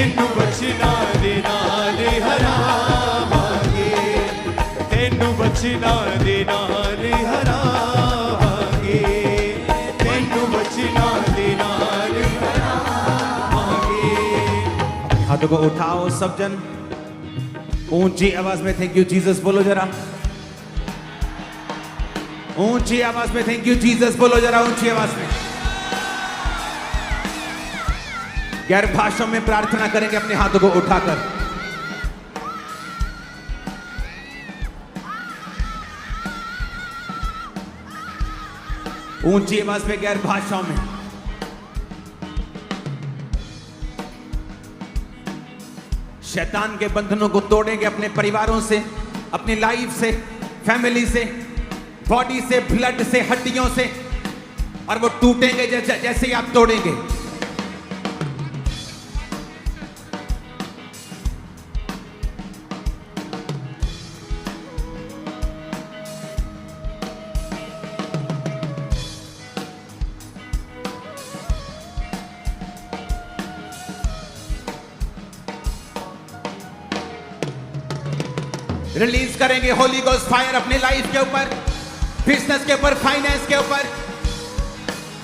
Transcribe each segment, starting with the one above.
तेनू बचना दे नाल हरावांगे, तेनू बचना दे नाल हरावांगे, तेनू बचना दे नाल हरावांगे। हाथों को उठाओ सब जन, ऊंची आवाज में थैंक यू जीसस बोलो जरा, ऊंची आवाज में थैंक यू जीसस बोलो जरा, ऊंची आवाज में। गैर भाषाओं में प्रार्थना करेंगे अपने हाथों को उठाकर। ऊंची आवाज में गैर भाषाओं में। शैतान के बंधनों को तोड़ेंगे अपने परिवारों से, अपनी लाइफ से, फैमिली से, बॉडी से, ब्लड से, हड्डियों से, और वो टूटेंगे जैसे ही आप तोड़ेंगे। रिलीज करेंगे होली गोस्ट फायर अपनी लाइफ के ऊपर, बिजनेस के ऊपर, फाइनेंस के ऊपर,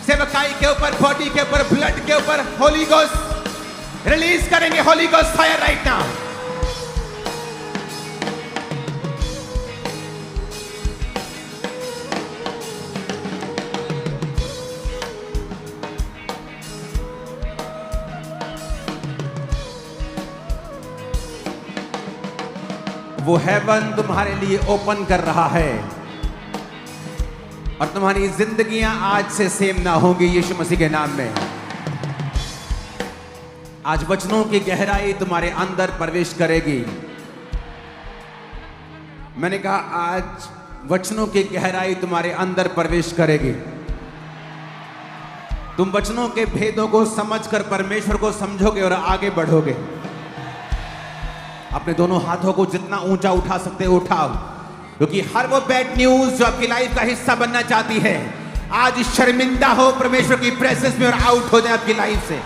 सेवकाई के ऊपर, बॉडी के ऊपर, ब्लड के ऊपर। होली गोस्ट रिलीज करेंगे Holi Ghost fire right now. वो हेवन तुम्हारे लिए ओपन कर रहा है और तुम्हारी जिंदगियां आज से सेम ना होंगी यीशु मसीह के नाम में। आज वचनों की गहराई तुम्हारे अंदर प्रवेश करेगी। मैंने कहा आज वचनों की गहराई तुम्हारे अंदर प्रवेश करेगी। तुम वचनों के भेदों को समझकर परमेश्वर को समझोगे और आगे बढ़ोगे। अपने दोनों हाथों को जितना ऊंचा उठा सकते हो उठाओ, क्योंकि हर वो बैड न्यूज जो आपकी लाइफ का हिस्सा बनना चाहती है आज शर्मिंदा हो परमेश्वर की प्रेजेंस में और आउट हो जाए आपकी लाइफ से।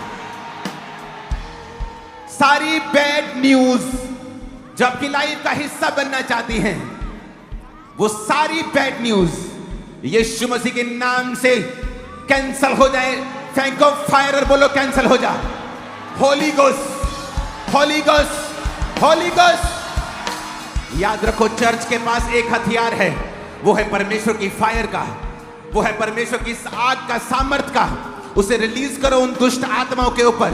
सारी बैड न्यूज जो आपकी लाइफ का हिस्सा बनना चाहती हैं, वो सारी बैड न्यूज यीशु मसीह के नाम से कैंसल हो जाए। थैंक ऑफ फायर और बोलो कैंसल हो जा। Holi Ghost, Holy Ghost, Holy ghost. याद रखो चर्च के पास एक हथियार है, वो है परमेश्वर की फायर का, वो है परमेश्वर की आग का, सामर्थ का। उसे रिलीज करो उन दुष्ट आत्माओं के ऊपर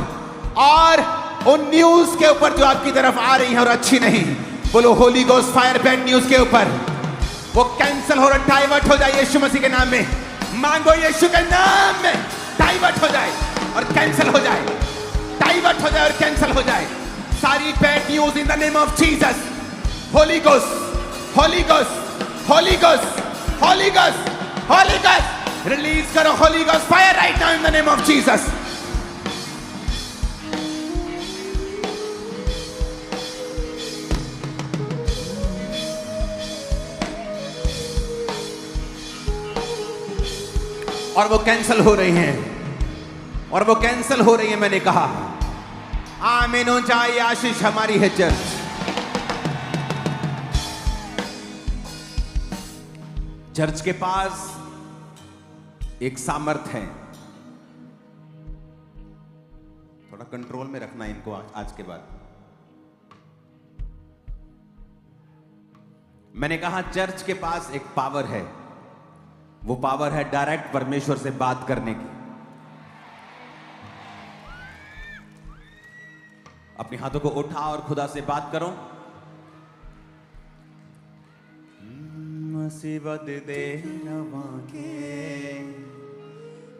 और उन न्यूज के ऊपर जो आपकी तरफ आ रही है और अच्छी नहीं। बोलो Holi Ghost fire bad news के ऊपर, वो कैंसल हो रहा, डाइवर्ट हो जाए यीशु मसीह के नाम में। मांगो यीशु के नाम में, डाइवर्ट हो जाए और कैंसल हो जाए, डाइवर्ट हो जाए और कैंसल हो जाए सारी bad news in the name of Jesus. Holy Ghost, Holy Ghost, Holy Ghost, Holy Ghost, Holy Ghost. Release करो Holy Ghost fire right now in the name of Jesus. और वो कैंसल हो रही हैं, और वो कैंसल हो रही है। मैंने कहा आमीन हो जाए, आशीष हमारी है चर्च। चर्च के पास एक सामर्थ है, थोड़ा कंट्रोल में रखना इनको आज के बाद। मैंने कहा चर्च के पास एक पावर है, वो पावर है डायरेक्ट परमेश्वर से बात करने की। अपने हाथों को उठाओ और खुदा से बात करो। मुसीबत दे रवांगे,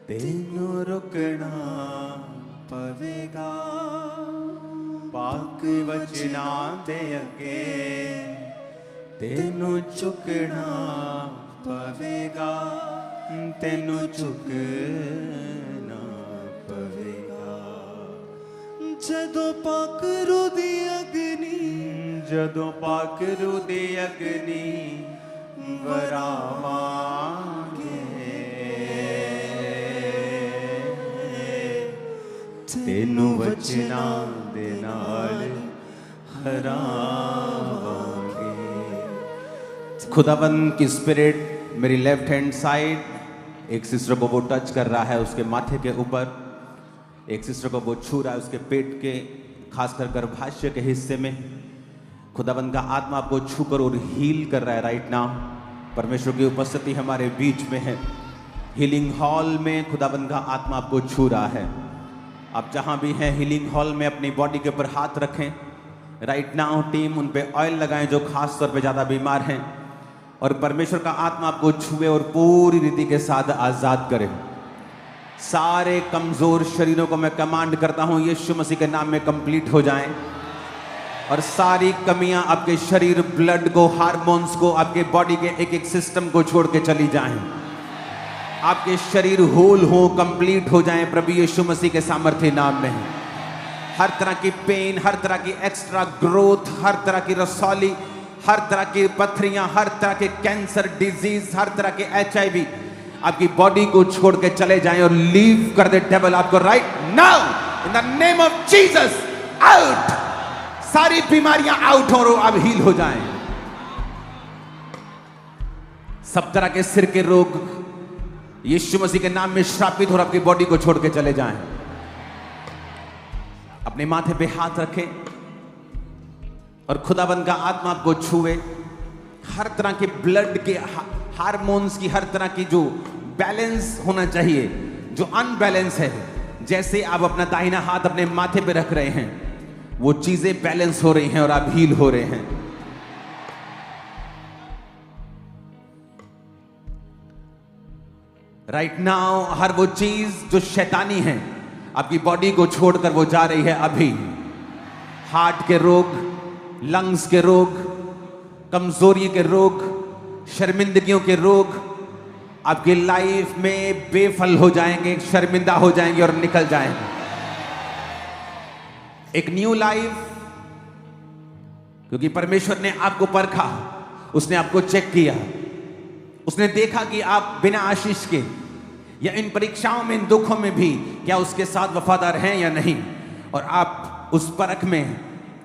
तेनू रुकना पवेगा, पाक वचना दे अगे तेनू झुकना पवेगा, तेनू झुकना पवेगा। जदों पाकरू दी अग्नि, जदों पाकरू दी अग्नि वरावांगे, तेनू वचना दे नाल हरावांगे। खुदाबंद की स्पिरिट मेरी लेफ्ट हैंड साइड एक सिस्टर को वो टच कर रहा है, उसके माथे के ऊपर। एक सिस्टर को वो छू रहा है उसके पेट के खासकर गर्भाशय के हिस्से में। खुदाबंद का आत्मा आपको छूकर और हील कर रहा है राइट नाउ। परमेश्वर की उपस्थिति हमारे बीच में है। हीलिंग हॉल में खुदाबंद का आत्मा आपको छू रहा है। आप जहां भी हैं हीलिंग हॉल में अपनी बॉडी के ऊपर हाथ रखें राइट नाउ। टीम उन पे ऑयल लगाएं जो खास तौर पे ज़्यादा बीमार हैं, और परमेश्वर का आत्मा आपको छुए और पूरी रीति के साथ आज़ाद करे। सारे कमज़ोर शरीरों को मैं कमांड करता हूं यीशु मसीह के नाम में कंप्लीट हो जाएं, और सारी कमियां आपके शरीर, ब्लड को, हार्मोन्स को, आपके बॉडी के एक एक सिस्टम को छोड़ के चली जाएं। आपके शरीर होल हो, कंप्लीट हो जाएं प्रभु यीशु मसीह के सामर्थ्य नाम में। हर तरह की पेन, हर तरह की एक्स्ट्रा ग्रोथ, हर तरह की रसौली, हर तरह की पथरियां, हर तरह के कैंसर डिजीज, हर तरह के HIV आपकी बॉडी को छोड़ के चले जाएं और लीव कर दे डेविल आपको right now in the name of Jesus. Out, सारी बीमारियां आउट हो, अब हील हो जाएं। सब तरह के सिर के रोग यीशु मसीह के नाम में श्रापित और आपकी बॉडी को छोड़ के चले जाएं। अपने माथे पे हाथ रखें और खुदाबंद का आत्मा आपको छुए। हर तरह के ब्लड के, हार्मोन्स की, हर तरह की जो बैलेंस होना चाहिए, जो अनबैलेंस है, जैसे आप अपना दाहिना हाथ अपने माथे पे रख रहे हैं वो चीजें बैलेंस हो रही हैं और आप हील हो रहे हैं। राइट नाउ हर वो चीज जो शैतानी है आपकी बॉडी को छोड़कर वो जा रही है अभी। हार्ट के रोग, लंग्स के रोग, कमजोरी के रोग, शर्मिंदगियों के रोग आपकी लाइफ में बेफल हो जाएंगे, शर्मिंदा हो जाएंगे और निकल जाएंगे। एक न्यू लाइफ, क्योंकि परमेश्वर ने आपको परखा, उसने आपको चेक किया, उसने देखा कि आप बिना आशीष के या इन परीक्षाओं में, इन दुखों में भी क्या उसके साथ वफादार हैं या नहीं, और आप उस परख में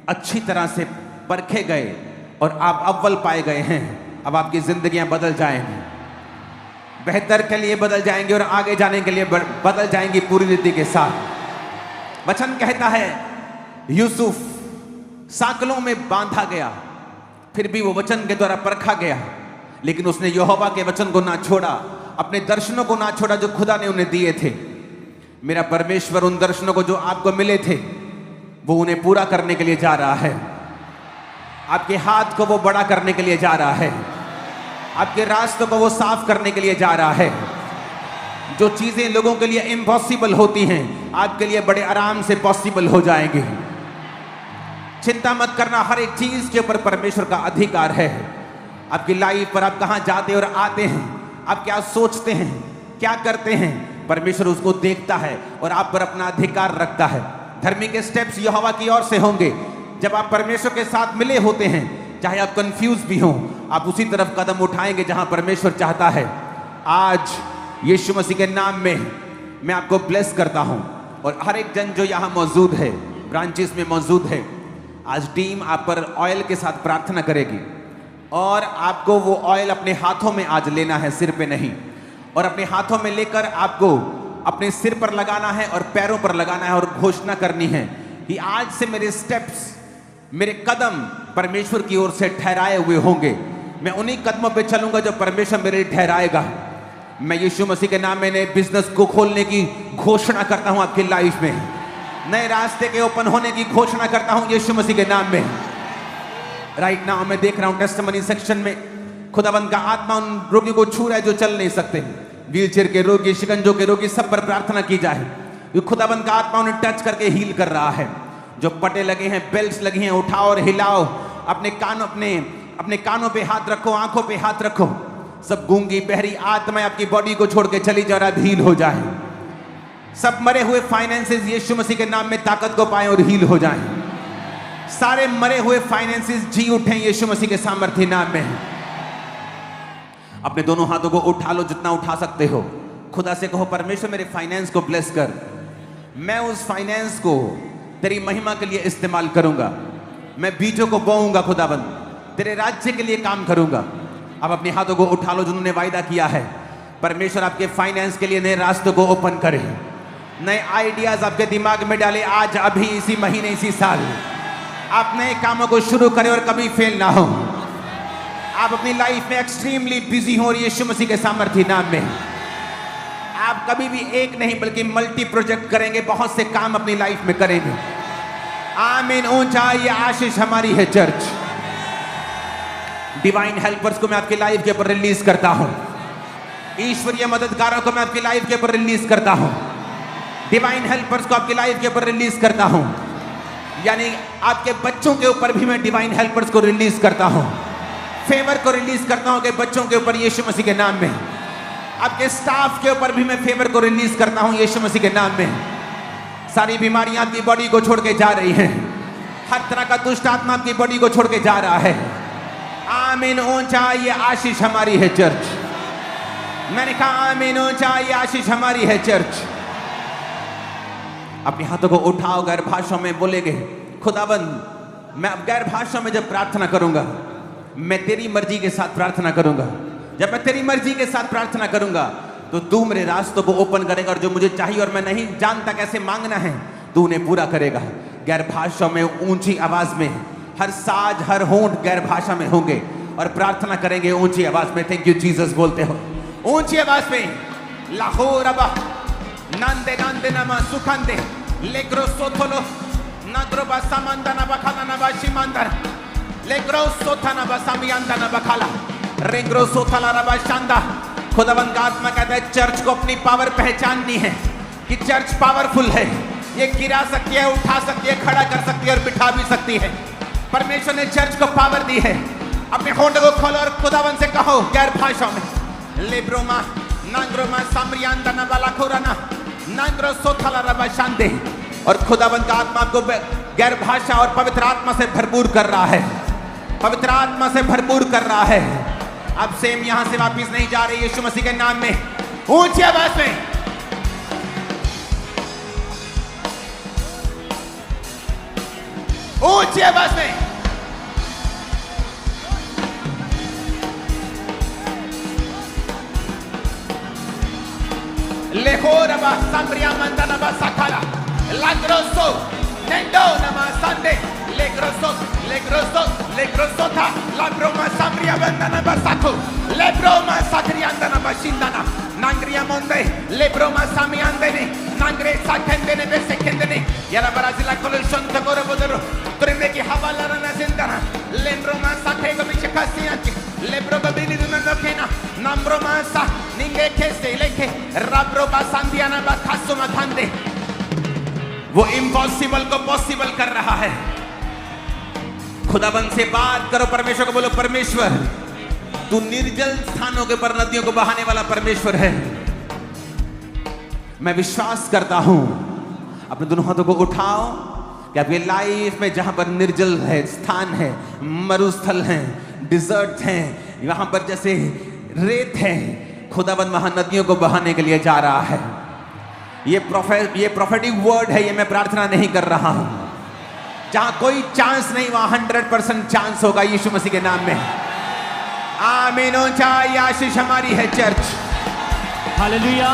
अच्छी तरह से परखे गए और आप अव्वल पाए गए हैं। अब आपकी जिंदगियां बदल जाएंगी, बेहतर के लिए बदल जाएंगे और आगे जाने के लिए बदल जाएंगी पूरी रीति के साथ। वचन कहता है यूसुफ साकलों में बांधा गया, फिर भी वो वचन के द्वारा परखा गया, लेकिन उसने यहोवा के वचन को ना छोड़ा, अपने दर्शनों को ना छोड़ा जो खुदा ने उन्हें दिए थे। मेरा परमेश्वर उन दर्शनों को जो आपको मिले थे वो उन्हें पूरा करने के लिए जा रहा है। आपके हाथ को वो बड़ा करने के लिए जा रहा है, आपके रास्तों को वो साफ करने के लिए जा रहा है। जो चीजें लोगों के लिए इम्पॉसिबल होती हैं आपके लिए बड़े आराम से पॉसिबल हो जाएंगी। चिंता मत करना, हर एक चीज के ऊपर परमेश्वर का अधिकार है। आपकी लाइफ पर आप कहां जाते और आते हैं, आप क्या सोचते हैं, क्या करते हैं, परमेश्वर उसको देखता है और आप पर अपना अधिकार रखता है। धर्मी के स्टेप्स यहोवा की ओर से होंगे। जब आप परमेश्वर के साथ मिले होते हैं, चाहे आप कंफ्यूज भी हों, आप उसी तरफ कदम उठाएंगे जहां परमेश्वर चाहता है। आज यीशु मसीह के नाम में मैं आपको ब्लेस करता हूं, और हर एक जन जो यहां मौजूद है, ब्रांचेस में मौजूद है, आज टीम आप पर ऑयल के साथ प्रार्थना करेगी, और आपको वो ऑयल अपने हाथों में आज लेना है, सिर पे नहीं। और अपने हाथों में लेकर आपको अपने सिर पर लगाना है और पैरों पर लगाना है, और घोषणा करनी है कि आज से मेरे स्टेप्स, मेरे कदम परमेश्वर की ओर से ठहराए हुए होंगे। मैं उन्हीं कदमों पे चलूंगा जो परमेश्वर मेरे लिए ठहराएगा। मैं यीशु मसीह के नाम में नए बिजनेस को खोलने की घोषणा करता हूं आपकी लाइफ में। नए रास्ते के ओपन होने की घोषणा करता हूं यीशु मसीह के नाम में। राइट नाउ मैं देख रहा हूं टेस्टिमनी सेक्शन में खुदाबंद का आत्मा उन रोगियों को छू रहा है जो चल नहीं सकते। व्हीलचेयर के रोगी, शिकंजों के रोगी, सब पर प्रार्थना की जाए। खुदाबंद का आत्मा उन्हें टच करके हील कर रहा है। जो पटे लगे हैं, बेल्ट्स लगी हैं, उठाओ और हिलाओ। अपने कानों पे हाथ रखो, आंखों पे हाथ रखो। सब गूंगी बहरी आत्माएं आपकी बॉडी को छोड़ के चली जाए और हील हो जाए। सब मरे हुए फाइनेंसेस यीशु मसीह के नाम में ताकत को पाएं और हील हो जाएं। सारे मरे हुए फाइनेंसेस जी उठें यीशु मसीह के सामर्थ्य नाम में। अपने दोनों हाथों को उठा लो जितना उठा सकते हो। खुदा से कहो परमेश्वर मेरे फाइनेंस को ब्लेस कर, मैं उस फाइनेंस को तेरी महिमा के लिए इस्तेमाल करूंगा। मैं बीजों को बोऊंगा खुदाबंद, तेरे राज्य के लिए काम करूंगा। आप अपने हाथों को उठा लो जिन्होंने वायदा किया है। परमेश्वर आपके फाइनेंस के लिए नए रास्तों को ओपन करे, नए आइडियाज आपके दिमाग में डाले। आज अभी इसी महीने इसी साल आप नए कामों को शुरू करें और कभी फेल ना हो। आप अपनी लाइफ में एक्सट्रीमली बिजी हो और यीशु मसीह के सामर्थ्य नाम में आप कभी भी एक नहीं बल्कि मल्टी प्रोजेक्ट करेंगे, बहुत से काम अपनी लाइफ में करेंगे। आमीन। ऊंचा ये आशीष हमारी है चर्च। डिवाइन हेल्पर्स को मैं आपकी लाइफ के ऊपर रिलीज करता हूं। ईश्वरीय मददगारों को मैं आपकी लाइफ के ऊपर रिलीज करता हूं। डिवाइन हेल्पर्स को आपकी लाइफ के ऊपर रिलीज करता हूं। यानी आपके बच्चों के ऊपर भी मैं डिवाइन हेल्पर्स को रिलीज करता हूं। फेवर को रिलीज करता हूं कि बच्चों के ऊपर यीशु मसीह के नाम में। आपके स्टाफ के ऊपर भी मैं फेवर को रिलीज करता हूं यीशु मसीह के नाम में। सारी बीमारियां आपकी बॉडी को छोड़ के जा रही हैं। हर तरह का दुष्ट आत्मा आपकी बॉडी को छोड़ के जा रहा है। आमीन। ऊंचा ये आशीष हमारी है चर्च। मैंने कहा आमीन। ऊंचा ये आशीष हमारी है चर्च। अपने हाथों को उठाओ, गैर भाषाओं में बोलेगे खुदाबंद मैं अब गैर भाषा में जब प्रार्थना करूंगा, मैं तेरी मर्जी के साथ प्रार्थना करूंगा। जब मैं तेरी मर्जी के साथ प्रार्थना करूंगा तो तू मेरे रास्तों को ओपन करेगा और जो मुझे चाहिए और मैं नहीं जानता कैसे मांगना है, तू उन्हें पूरा करेगा। गैर भाषा में ऊंची आवाज में हर साज हर होंठ गैर भाषा में होंगे और प्रार्थना करेंगे ऊंची आवाज में। थैंक यू जीसस बोलते हो ऊंची आवाज में। लाहौर अबा नंदे नंदे नमा सुखंदे लेग्रो सोथोलो नद्रो बासामंदा ना बखाला ना बाशिमंदर लेग्रो सोथा ना बासामियंदा ना बखाला रेंग्रो सोथला ना बाशांदा। खुदावंद का आत्मा कहता है चर्च को अपनी पावर पहचाननी है कि चर्च पावरफुल है। ये गिरा सकती है, उठा सकती है, खड़ा कर सकती है और बिठा भी सकती है। परमेश्वर ने चर्च को पावर दी है। अपने होंठ को खोलो और खुदावंद से कहो गैर भाषा में लेब्रोमा नांग्रोमा सामरियांदा ना बालाखोराना नांग्रो सोथला ना बाशांदे। और खुदावंद का आत्मा आपको गैर भाषा और पवित्र आत्मा से भरपूर कर रहा है। पवित्र आत्मा से भरपूर कर रहा है। अब सेम यहां से वापस नहीं जा रही यीशु मसीह के नाम में। ऊंची आवाज में ऊंची आवाज में लेहोरबा साम्रिया मंदनबा सखाला लाग्रोसो नेंडो नमा संडे लेग्रोसो था लाब्रोमा साम्रिया मंदनबा साखो लेब्रोमा साखरियांदनबा शिंदना नांग्रिया मोंदे लेब्रोमा सामियांदने नांग्रे साखेंदने बेसेखेंदने यारा ब्राजीला कोलुशन तकोरो बोदरो तुरिमे की हवाला रना सिंदना लेब्रोमा साखेगो बिचकासियांची लेब्रोबा बिनी दुननो केना नम्ब्रोमा सा निंगे केसे लेके राब्रोबा सांदियाना बा खासुमा खांदे। वो इम्पॉसिबल को पॉसिबल कर रहा है। खुदाबंद से बात करो, परमेश्वर को बोलो परमेश्वर तू निर्जल स्थानों के पर नदियों को बहाने वाला परमेश्वर है। मैं विश्वास करता हूं। अपने दोनों हाथों को उठाओ कि आपकी लाइफ में जहां पर निर्जल है स्थान है, मरुस्थल है, डिजर्ट है, वहां पर जैसे रेत है, खुदाबंद वहां नदियों को बहाने के लिए जा रहा है। ये प्रोफेटिक वर्ड है। ये मैं प्रार्थना नहीं कर रहा हूं। जहां कोई चांस नहीं वहां 100% चांस होगा यीशु मसीह के नाम में। आमीन। ऊंचाई आशीष हमारी है चर्च। हालेलुया।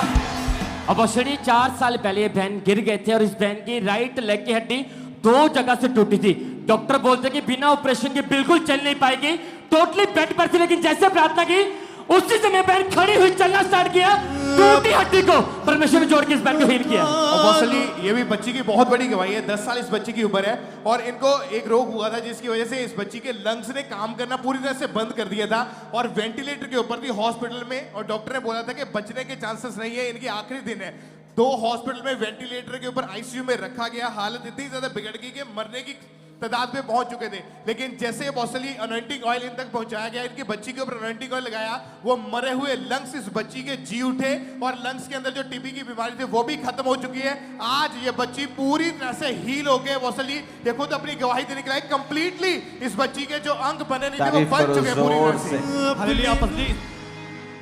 अब 4 साल पहले ये बहन गिर गए थे और इस बहन की राइट लेग की हड्डी 2 जगह से टूटी थी। डॉक्टर बोलते कि बिना ऑपरेशन के बिल्कुल चल नहीं पाएगी, टोटली बेड पर थी। लेकिन जैसे प्रार्थना की उसी समय बहन खड़ी हुई, चलना स्टार्ट किया। टूटी हड्डी को परमेश्वर ने जोड़ के इस बहन को हील किया। और मौसली ये भी बच्ची की बहुत बड़ी गवाही है। 10 साल इस बच्ची की उम्र है और इनको एक रोग हुआ था जिसकी वजह से इस बच्ची के लंग्स ने काम करना पूरी तरह से बंद कर दिया था और वेंटिलेटर के ऊपर थी हॉस्पिटल में। और डॉक्टर ने बोला था कि बचने के चांसेस नहीं है, इनकी आखिरी दिन है। 2 हॉस्पिटल में वेंटिलेटर के ऊपर आईसीयू में रखा गया। हालत इतनी ज्यादा बिगड़ गई कि मरने की तादाद में पहुंच चुके थे। लेकिन जैसे मौसली अनॉइंटिंग ऑयल इन तक पहुंचाया गया, इनकी बच्ची के ऊपर अनॉइंटिंग ऑयल लगाया, वो मरे हुए लंग्स इस बच्ची के जी उठे और लंग्स के अंदर जो टीबी की बीमारी थी वो भी खत्म हो चुकी है। आज ये बच्ची पूरी तरह से हील हो गए। मौसली ये खुद अपनी गवाही देने के लिए कंप्लीटली इस बच्ची के जो अंग बने नहीं थे वो बन चुके पूरी तरह से। हालेलुया पसली।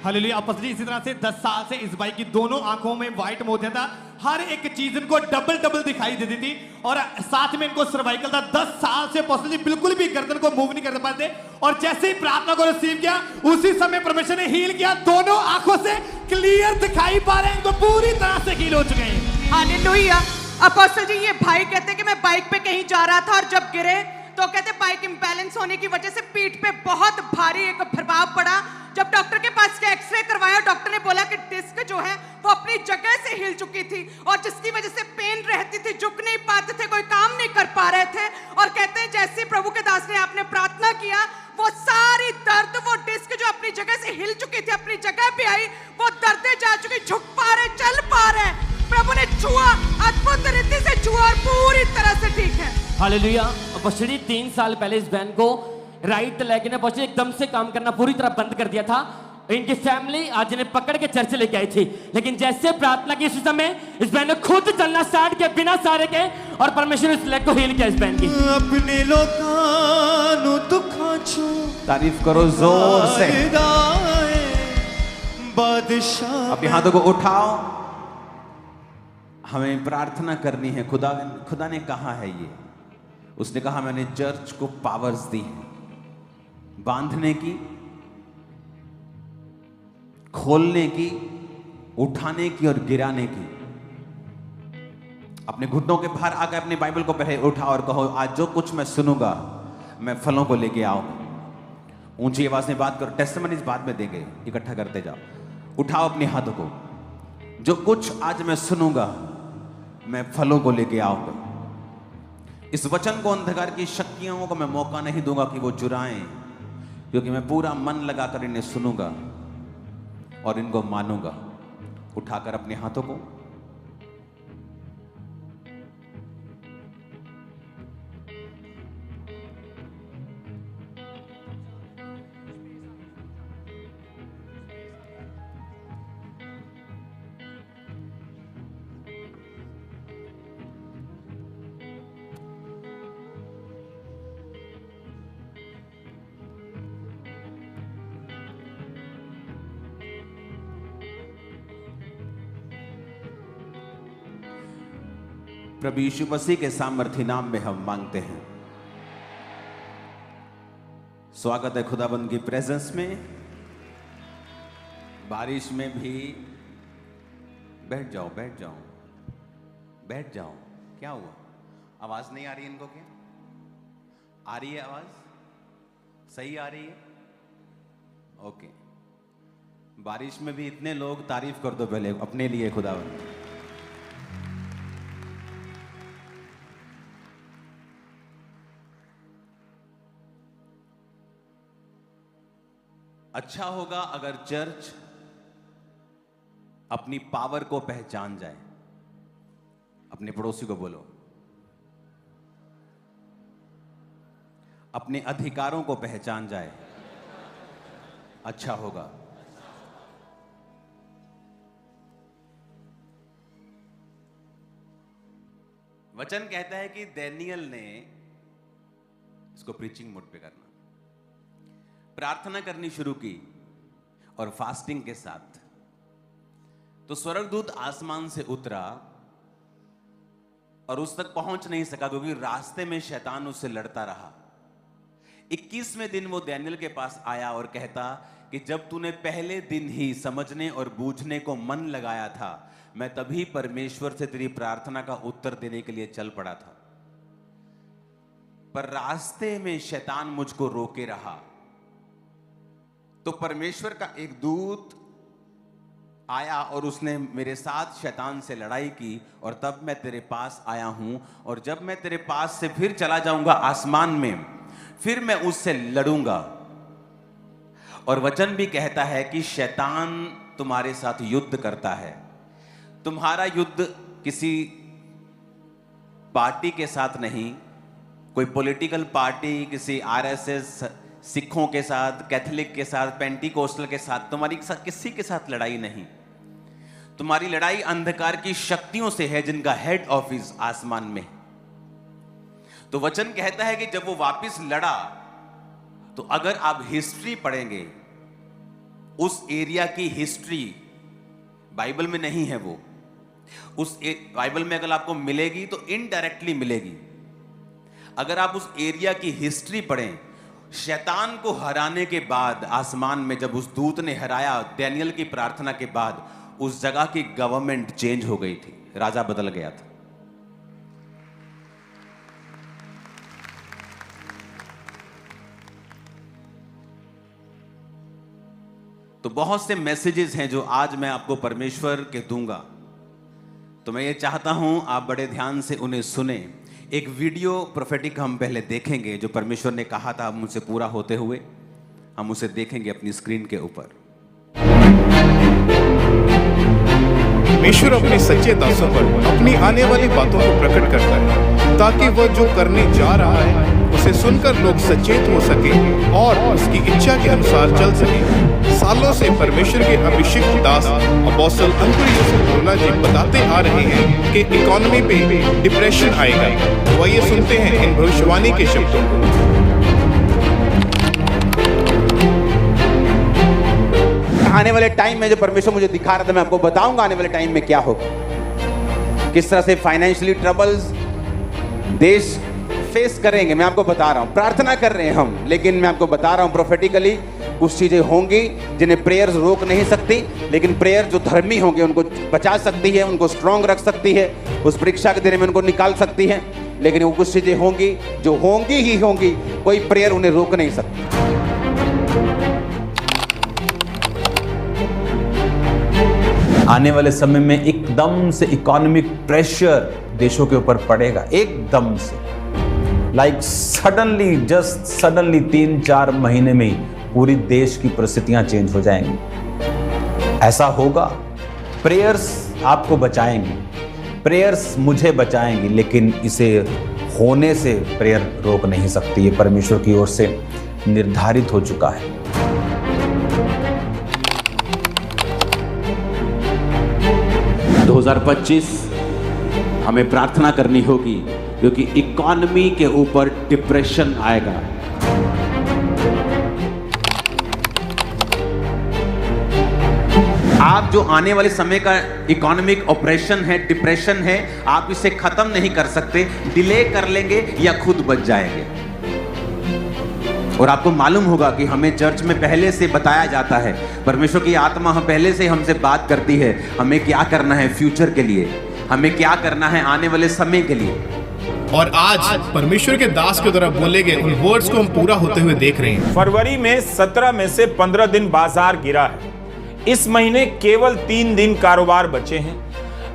हालेलुया पसली। इसी तरह से 10 साल से इस बाई की दोनों आंखों में व्हाइट मोतिया था। हर एक चीज इनको डबल डबल दिखाई देती थी और साथ में इनको सर्वाइकल था। 10 साल से पॉसिबली बिल्कुल भी गर्दन को मूव नहीं कर पाते और जैसे ही प्रार्थना को रिसीव किया उसी समय परमेश्वर ने हील किया। दोनों आंखों से क्लियर दिखाई पा रहे हैं, इनको पूरी तरह से हील हो चुके हैं। हालेलुया। अपोस्टल जी, ये भाई कहते कि मैं बाइक पे कहीं जा रहा था और जब गिरे तो कहते बाइक इंबैलेंस होने की वजह से पीठ पे बहुत भारी एक प्रभाव पड़ा। जब डॉक्टर के पास के एक्सरे करवाया, डॉक्टर ने बोला कि डिस्क जो है वो अपनी जगह से हिल चुकी थी और जिसकी वजह से पेन रहती थी, झुक नहीं पाते थे, कोई काम नहीं कर पा रहे थे। और कहते हैं जैसे प्रभु के दास ने आपने प्रार्थना किया, वो सारी दर्द, वो डिस्क जो अपनी जगह से हिल चुकी थी अपनी जगह पे आई, वो दर्दें जा चुकी, झुक पा रहे, चल पा रहे। प्रभु ने छुआ, अद्भुत रीति से छुआ और पूरी तरह से ठीक है। हालेलुया। बछड़ी 3 साल पहले इस बहन को राइट लेग ने बछड़ी एकदम से काम करना पूरी तरह बंद कर दिया था। इनकी फैमिली आज इन्हें पकड़ के चर्च लेके आई थी, लेकिन जैसे प्रार्थना की उसी समय इस बहन ने खुद चलना स्टार्ट किया बिना सहारे के और परमेश्वर इस लेग को हील किया इस बहन की। अपने लोकानु दुखाचो तारीफ करो जोर से। बादशाह अपने हाथों को उठाओ। हमें प्रार्थना करनी है। खुदा ने कहा है ये, उसने कहा मैंने चर्च को पावर्स दी है बांधने की, खोलने की, उठाने की और गिराने की। अपने घुटनों के बाहर आकर अपनी बाइबल को पहले उठाओ और कहो आज जो कुछ मैं सुनूंगा मैं फलों को लेके आऊंगा। ऊंची आवाज में बात करो, टेस्टिमनीज बाद में देंगे, इकट्ठा करते जाओ। उठाओ अपने हाथों को, जो कुछ आज मैं सुनूंगा मैं फलों को लेके आऊंगा। इस वचन को, अंधकार की शक्तियों को मैं मौका नहीं दूंगा कि वो चुराएं, क्योंकि मैं पूरा मन लगाकर इन्हें सुनूंगा और इनको मानूंगा। उठाकर अपने हाथों को प्रभु यीशु मसीह के सामर्थी नाम में हम मांगते हैं। स्वागत है खुदाबंद की प्रेजेंस में। बारिश में भी बैठ जाओ, बैठ जाओ, बैठ जाओ। क्या हुआ? आवाज नहीं आ रही इनको? क्या आ रही है? आवाज सही आ रही है? ओके। बारिश में भी इतने लोग, तारीफ कर दो पहले अपने लिए खुदाबंद। अच्छा होगा अगर चर्च अपनी पावर को पहचान जाए। अपने पड़ोसी को बोलो, अपने अधिकारों को पहचान जाए। अच्छा होगा। वचन कहता है कि दानियेल ने, इसको प्रीचिंग मोड पे करना, प्रार्थना करनी शुरू की और फास्टिंग के साथ, तो स्वर्गदूत आसमान से उतरा और उस तक पहुंच नहीं सका क्योंकि रास्ते में शैतान उससे लड़ता रहा। 21वें दिन वो दानियेल के पास आया और कहता कि जब तूने पहले दिन ही समझने और बूझने को मन लगाया था, मैं तभी परमेश्वर से तेरी प्रार्थना का उत्तर देने के लिए चल पड़ा था, पर रास्ते में शैतान मुझको रोके रहा। तो परमेश्वर का एक दूत आया और उसने मेरे साथ शैतान से लड़ाई की और तब मैं तेरे पास आया हूं, और जब मैं तेरे पास से फिर चला जाऊंगा आसमान में, फिर मैं उससे लड़ूंगा। और वचन भी कहता है कि शैतान तुम्हारे साथ युद्ध करता है। तुम्हारा युद्ध किसी पार्टी के साथ नहीं, कोई पॉलिटिकल पार्टी, किसी आरएसएस, सिखों के साथ, कैथोलिक के साथ, पेंटिकोस्टल के साथ, तुम्हारी किसी के साथ लड़ाई नहीं। तुम्हारी लड़ाई अंधकार की शक्तियों से है जिनका हेड ऑफिस आसमान में। तो वचन कहता है कि जब वो वापस लड़ा, तो अगर आप हिस्ट्री पढ़ेंगे, उस एरिया की हिस्ट्री बाइबल में नहीं है वो, उस बाइबल में अगर आपको मिलेगी तो इनडायरेक्टली मिलेगी। अगर आप उस एरिया की हिस्ट्री पढ़ें, शैतान को हराने के बाद आसमान में जब उस दूत ने हराया, डैनियल की प्रार्थना के बाद उस जगह की गवर्नमेंट चेंज हो गई थी, राजा बदल गया था। तो बहुत से मैसेजेस हैं जो आज मैं आपको परमेश्वर के दूंगा, तो मैं ये चाहता हूं आप बड़े ध्यान से उन्हें सुने। एक वीडियो प्रोफेटिक हम पहले देखेंगे जो परमेश्वर ने कहा था मुझसे पूरा होते हुए, हम उसे देखेंगे अपनी स्क्रीन के ऊपर। परमेश्वर अपने सच्चे दासों पर अपनी आने वाली बातों को प्रकट करता है ताकि वह जो करने जा रहा है उसे सुनकर लोग सचेत हो सके और उसकी इच्छा के अनुसार चल सके। सालों से परमेश्वर के अभिषिक्त दास अपोस्टल अंकुर यूसुफ रोला जी बताते आ रहे हैं कि इकोनॉमी पे डिप्रेशन आएगा। तो आइए सुनते हैं इन भविष्यवाणी के शब्दों को। आने वाले टाइम में जो परमेश्वर मुझे दिखा रहा था, मैं आपको बताऊंगा आने वाले टाइम में क्या होगा, किस तरह से फाइनेंशियली ट्रबल्स देश फेस करेंगे। मैं आपको बता रहा हूं, प्रार्थना कर रहे हैं हम, लेकिन मैं आपको बता रहा हूं प्रोफेटिकली कुछ चीजें होंगी जिन्हें प्रेयर्स रोक नहीं सकती, लेकिन प्रेयर जो धर्मी होंगे उनको बचा सकती है, उनको स्ट्रांग रख सकती है, उस परीक्षा के दिन में उनको निकाल सकती है। लेकिन वो कुछ चीजें होंगी जो होंगी ही होंगी, कोई प्रेयर उन्हें रोक नहीं सकती। आने वाले समय में एकदम से इकोनॉमिक प्रेशर देशों के ऊपर पड़ेगा, एकदम से, लाइक सडनली, जस्ट सडनली 3-4 महीने में ही पूरी देश की परिस्थितियां चेंज हो जाएंगी। ऐसा होगा। प्रेयर्स आपको बचाएंगी, प्रेयर्स मुझे बचाएंगी, लेकिन इसे होने से प्रेयर रोक नहीं सकती। ये परमेश्वर की ओर से निर्धारित हो चुका है। तो 2025 हमें प्रार्थना करनी होगी क्योंकि इकोनॉमी के ऊपर डिप्रेशन आएगा। आप जो आने वाले समय का इकोनॉमिक ऑपरेशन है, डिप्रेशन है, आप इसे खत्म नहीं कर सकते। डिले कर लेंगे या खुद बच जाएंगे। और आपको मालूम होगा कि हमें चर्च में पहले से बताया जाता है, परमेश्वर की आत्मा हम पहले से हमसे बात करती है, हमें क्या करना है फ्यूचर के लिए, हमें क्या करना है आने वाले समय के लिए। और आज परमेश्वर के दास के द्वारा बोले गए उन वर्ड्स को हम पूरा होते हुए देख रहे हैं। फरवरी में 17 में से 15 दिन बाजार गिरा है। इस महीने केवल 3 दिन कारोबार बचे हैं।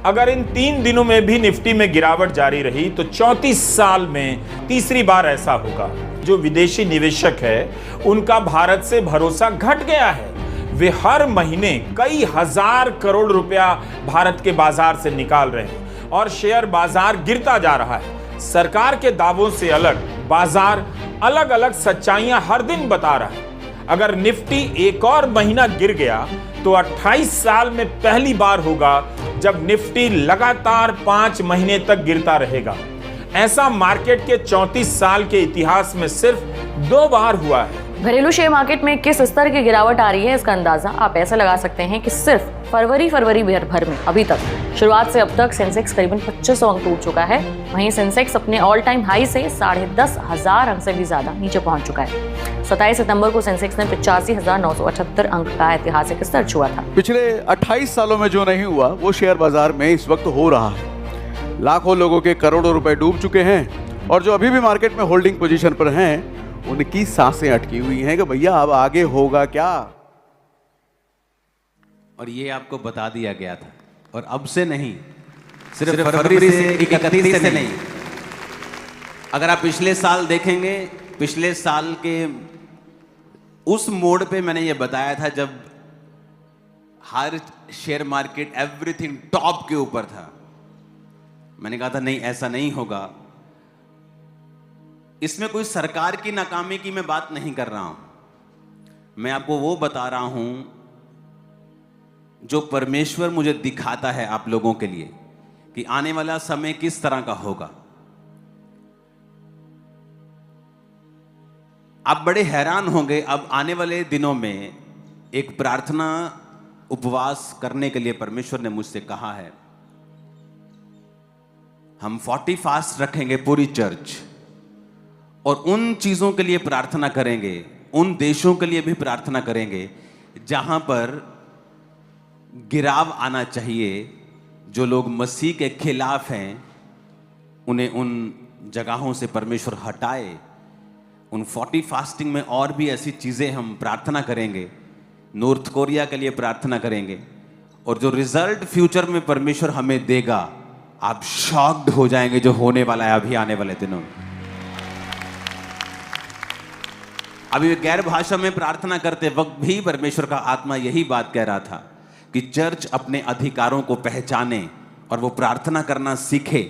अगर इन 3 दिनों में भी निफ्टी में गिरावट जारी रही तो 34 साल में तीसरी बार ऐसा होगा। जो विदेशी निवेशक है उनका भारत से भरोसा घट गया है। वे हर महीने कई हजार करोड़ रुपया भारत के बाजार से निकाल रहे हैं और शेयर बाजार गिरता जा रहा है। सरकार के दावों से अलग बाजार अलग अलग सच्चाइयां हर दिन बता रहा है। अगर निफ्टी एक और महीना गिर गया तो 28 साल में पहली बार होगा जब निफ्टी लगातार 5 महीने तक गिरता रहेगा। ऐसा मार्केट के 34 साल के इतिहास में सिर्फ 2 बार हुआ है। घरेलू शेयर मार्केट में किस स्तर की गिरावट आ रही है, इसका अंदाजा आप ऐसे लगा सकते हैं कि सिर्फ फरवरी भर में अभी तक शुरुआत से अब तक सेंसेक्स करीबन 2500 अंक टूट चुका है। वहीं सेंसेक्स अपने ऑल टाइम हाई से 10,500 अंक से भी ज्यादा नीचे पहुंच चुका है। 27 सितंबर को सेंसेक्स ने 85,978 अंक का ऐतिहासिक स्तर छुआ था। पिछले 28 सालों में जो नहीं हुआ वो शेयर बाजार में इस वक्त हो रहा है। लाखों लोगों के करोड़ों रुपए डूब चुके हैं और जो अभी भी मार्केट में होल्डिंग पोजीशन पर हैं उनकी सांसें अटकी हुई हैं कि भैया अब आगे होगा क्या। और ये आपको बता दिया गया था, और अब से नहीं, सिर्फ फरवरी से 31 से नहीं। अगर आप पिछले साल देखेंगे, पिछले साल के उस मोड पे मैंने ये बताया था जब हर शेयर मार्केट एवरीथिंग टॉप के ऊपर था। मैंने कहा था नहीं, ऐसा नहीं होगा। इसमें कोई सरकार की नाकामी की मैं बात नहीं कर रहा हूं, मैं आपको वो बता रहा हूं जो परमेश्वर मुझे दिखाता है आप लोगों के लिए कि आने वाला समय किस तरह का होगा। आप बड़े हैरान होंगे। अब आने वाले दिनों में एक प्रार्थना उपवास करने के लिए परमेश्वर ने मुझसे कहा है हम 40 फास्ट रखेंगे पूरी चर्च, और उन चीज़ों के लिए प्रार्थना करेंगे, उन देशों के लिए भी प्रार्थना करेंगे जहां पर गिराव आना चाहिए। जो लोग मसीह के खिलाफ हैं उन्हें उन जगहों से परमेश्वर हटाए। उन 40 फास्टिंग में और भी ऐसी चीज़ें हम प्रार्थना करेंगे। नॉर्थ कोरिया के लिए प्रार्थना करेंगे, और जो रिजल्ट फ्यूचर में परमेश्वर हमें देगा, आप शॉक्ड हो जाएंगे जो होने वाला है अभी आने वाले दिनों में। अभी गैर भाषा में प्रार्थना करते वक्त भी परमेश्वर का आत्मा यही बात कह रहा था कि चर्च अपने अधिकारों को पहचाने और वो प्रार्थना करना सीखे।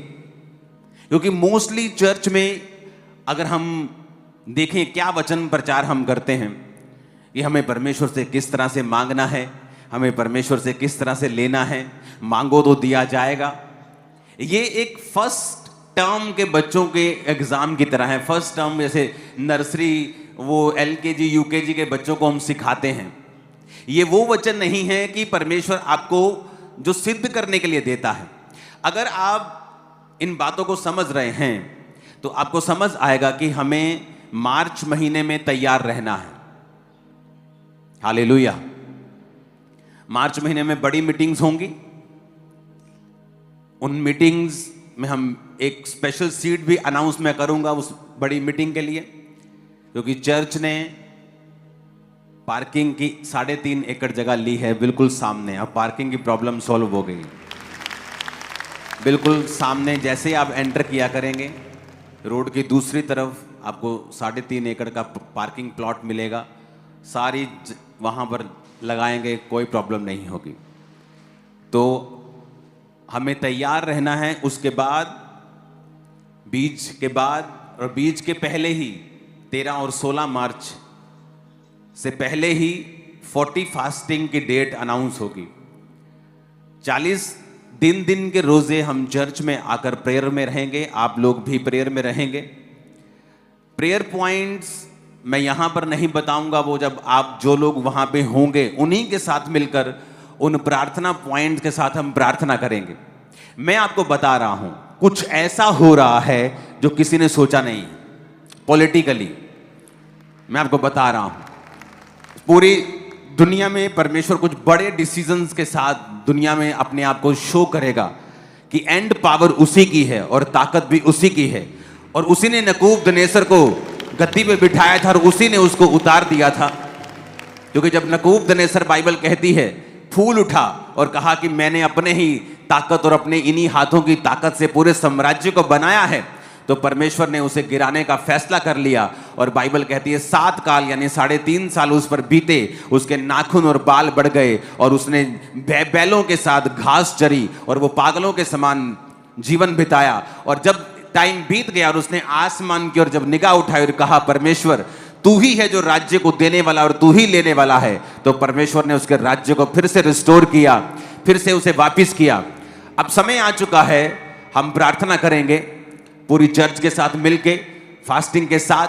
क्योंकि मोस्टली चर्च में अगर हम देखें क्या वचन प्रचार हम करते हैं कि हमें परमेश्वर से किस तरह से मांगना है, हमें परमेश्वर से किस तरह से लेना है, मांगो तो दिया जाएगा। ये एक फर्स्ट टर्म के बच्चों के एग्जाम की तरह है। फर्स्ट टर्म जैसे नर्सरी, वो LKG UKG के बच्चों को हम सिखाते हैं। ये वो वचन नहीं है कि परमेश्वर आपको जो सिद्ध करने के लिए देता है। अगर आप इन बातों को समझ रहे हैं तो आपको समझ आएगा कि हमें मार्च महीने में तैयार रहना है। हालेलुया। मार्च महीने में बड़ी मीटिंग्स होंगी। उन मीटिंग्स में हम एक स्पेशल सीट भी अनाउंस मैं करूंगा उस बड़ी मीटिंग के लिए, क्योंकि चर्च ने पार्किंग की 3.5 एकड़ जगह ली है बिल्कुल सामने। अब पार्किंग की प्रॉब्लम सॉल्व हो गई। बिल्कुल सामने जैसे ही आप एंटर किया करेंगे, रोड की दूसरी तरफ आपको 3.5 एकड़ का पार्किंग प्लॉट मिलेगा। सारी वहाँ पर लगाएंगे, कोई प्रॉब्लम नहीं होगी। तो हमें तैयार रहना है। उसके बाद बीज के बाद और बीज के पहले ही 13 और 16 मार्च से पहले ही 40 फास्टिंग की डेट अनाउंस होगी। 40 दिन के रोजे हम चर्च में आकर प्रेयर में रहेंगे। आप लोग भी प्रेयर में रहेंगे। प्रेयर पॉइंट्स मैं यहां पर नहीं बताऊंगा, वो जब आप जो लोग वहां पे होंगे उन्हीं के साथ मिलकर उन प्रार्थना पॉइंट्स के साथ हम प्रार्थना करेंगे। मैं आपको बता रहा हूं कुछ ऐसा हो रहा है जो किसी ने सोचा नहीं। पॉलिटिकली मैं आपको बता रहा हूं पूरी दुनिया में परमेश्वर कुछ बड़े डिसीजंस के साथ दुनिया में अपने आप को शो करेगा कि एंड पावर उसी की है और ताकत भी उसी की है। और उसी ने नबूकदनेस्सर को गद्दी पे बिठाया था और उसी ने उसको उतार दिया था। क्योंकि जब नबूकदनेस्सर, बाइबल कहती है, फूल उठा और कहा कि मैंने अपने ही ताकत और अपने इन्हीं हाथों की ताकत से पूरे साम्राज्य को बनाया है, तो परमेश्वर ने उसे गिराने का फैसला कर लिया। और बाइबल कहती है 7 काल यानी 3.5 साल उस पर बीते, उसके नाखून और बाल बढ़ गए और उसने बैलों के साथ घास चरी और वो पागलों के समान जीवन बिताया। और जब टाइम बीत गया और उसने आसमान की ओर जब निगाह उठाई और कहा, परमेश्वर तू ही है जो राज्य को देने वाला और तू ही लेने वाला है, तो परमेश्वर ने उसके राज्य को फिर से रिस्टोर किया, फिर से उसे वापिस किया। अब समय आ चुका है, हम प्रार्थना करेंगे पूरी चर्च के साथ मिलके, फास्टिंग के साथ,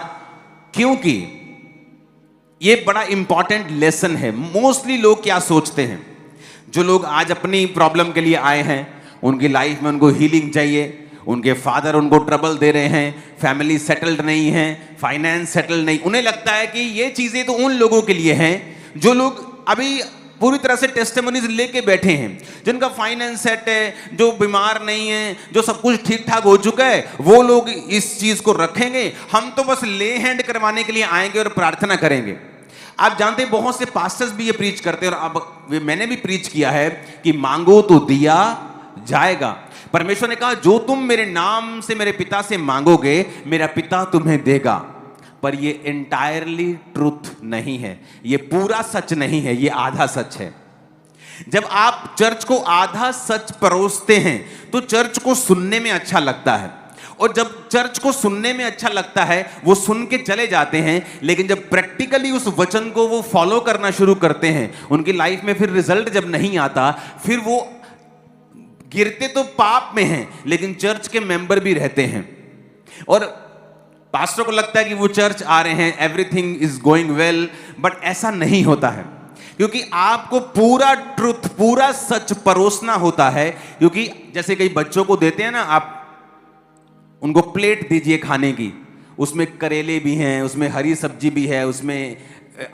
क्योंकि ये बड़ा इंपॉर्टेंट लेसन है। मोस्टली लोग क्या सोचते हैं, जो लोग आज अपनी प्रॉब्लम के लिए आए हैं, उनकी लाइफ में उनको हीलिंग चाहिए, उनके फादर उनको ट्रबल दे रहे हैं, फैमिली सेटल्ड नहीं है, फाइनेंस सेटल्ड नहीं, उन्हें लगता है कि ये चीजें तो उन लोगों के लिए हैं जो लोग अभी पूरी तरह से टेस्टिमोनीज लेके बैठे हैं, जिनका फाइनेंस सेट है, जो बीमार नहीं है, जो सब कुछ ठीक ठाक हो चुका है, वो लोग इस चीज को रखेंगे। हम तो बस ले हैंड करवाने के लिए आएंगे और प्रार्थना करेंगे। आप जानते हैं बहुत से पास्टर्स भी ये प्रीच करते हैं, और अब मैंने भी प्रीच किया है कि मांगो तो दिया जाएगा। परमेश्वर ने कहा, जो तुम मेरे नाम से मेरे पिता से मांगोगे, मेरा पिता तुम्हें देगा। पर ये एंटायरली ट्रूथ नहीं है, ये पूरा सच नहीं है, ये आधा सच है। जब आप चर्च को आधा सच परोसते हैं तो चर्च को सुनने में अच्छा लगता है, और जब चर्च को सुनने में अच्छा लगता है वो सुन के चले जाते हैं, लेकिन जब प्रैक्टिकली उस वचन को वो फॉलो करना शुरू करते हैं, उनकी लाइफ में फिर रिजल्ट जब नहीं आता, फिर वो गिरते तो पाप में हैं, लेकिन चर्च के मेंबर भी रहते हैं। और पास्टर को लगता है कि वो चर्च आ रहे हैं, everything is going well, but ऐसा नहीं होता है, क्योंकि आपको पूरा ट्रुथ, पूरा सच परोसना होता है। क्योंकि जैसे कई बच्चों को देते हैं ना आप उनको प्लेट दीजिए खाने की, उसमें करेले भी हैं, उसमें हरी सब्जी भी है, उसमें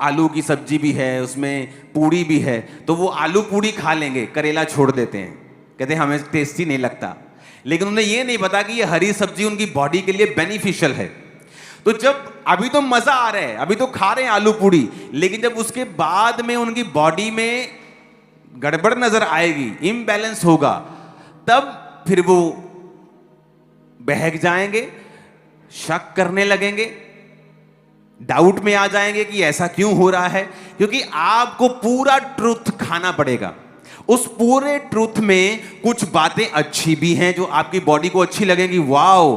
आलू की सब्जी भी है, उसमें पूड़ी भी है, तो वो आलू पूड़ी खा लेंगे, करेला छोड़ देते हैं, कहते हैं हमें टेस्टी नहीं लगता। लेकिन उन्हें ये नहीं पता कि ये हरी सब्जी उनकी बॉडी के लिए बेनिफिशियल है। तो जब अभी तो मजा आ रहा है, अभी तो खा रहे हैं आलू पूड़ी, लेकिन जब उसके बाद में उनकी बॉडी में गड़बड़ नजर आएगी, इम्बैलेंस होगा, तब फिर वो बहक जाएंगे, शक करने लगेंगे, डाउट में आ जाएंगे कि ऐसा क्यों हो रहा है। क्योंकि आपको पूरा ट्रुथ खाना पड़ेगा। उस पूरे ट्रुथ में कुछ बातें अच्छी भी हैं जो आपकी बॉडी को अच्छी लगेंगी। Wow,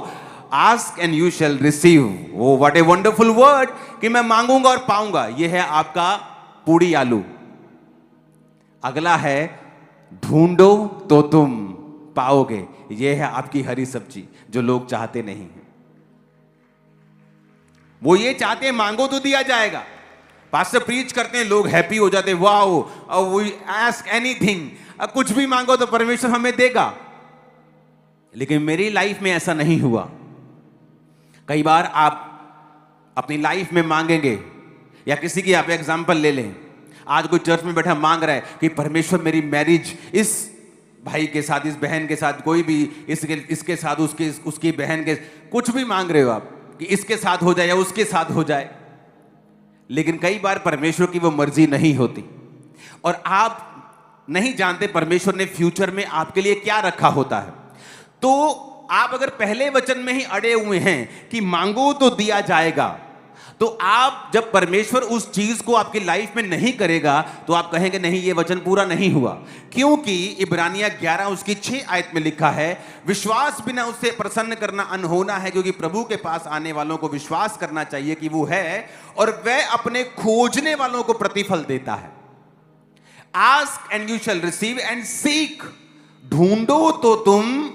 ask and you shall receive, वो व्हाट ए वंडरफुल वर्ड कि मैं मांगूंगा और पाऊंगा। यह है आपका पूड़ी आलू। अगला है ढूंढो तो तुम पाओगे, यह है आपकी हरी सब्जी जो लोग चाहते नहीं हैं। वो ये चाहते हैं मांगो तो दिया जाएगा। पास्टर प्रीच करते हैं, लोग हैप्पी हो जाते हैं, वाओ वी आस्क एनीथिंग, कुछ भी मांगो तो परमेश्वर हमें देगा। लेकिन मेरी लाइफ में ऐसा नहीं हुआ। कई बार आप अपनी लाइफ में मांगेंगे, या किसी की आप एग्जांपल ले लें, आज कोई चर्च में बैठा मांग रहा है कि परमेश्वर मेरी मैरिज इस भाई के साथ, इस बहन के साथ, कोई भी इसके साथ, उसकी बहन के, कुछ भी मांग रहे हो आप कि इसके साथ हो जाए या उसके साथ हो जाए। लेकिन कई बार परमेश्वर की वो मर्जी नहीं होती और आप नहीं जानते परमेश्वर ने फ्यूचर में आपके लिए क्या रखा होता है। तो आप अगर पहले वचन में ही अड़े हुए हैं कि मांगो तो दिया जाएगा, तो आप जब परमेश्वर उस चीज को आपकी लाइफ में नहीं करेगा तो आप कहेंगे नहीं, ये वचन पूरा नहीं हुआ। क्योंकि इब्रानिया 11 उसकी 6 आयत में लिखा है, विश्वास बिना उससे प्रसन्न करना अनहोना है, क्योंकि प्रभु के पास आने वालों को विश्वास करना चाहिए कि वो है और वह अपने खोजने वालों को प्रतिफल देता है। Ask and you shall receive and seek, ढूंढो तो तुम।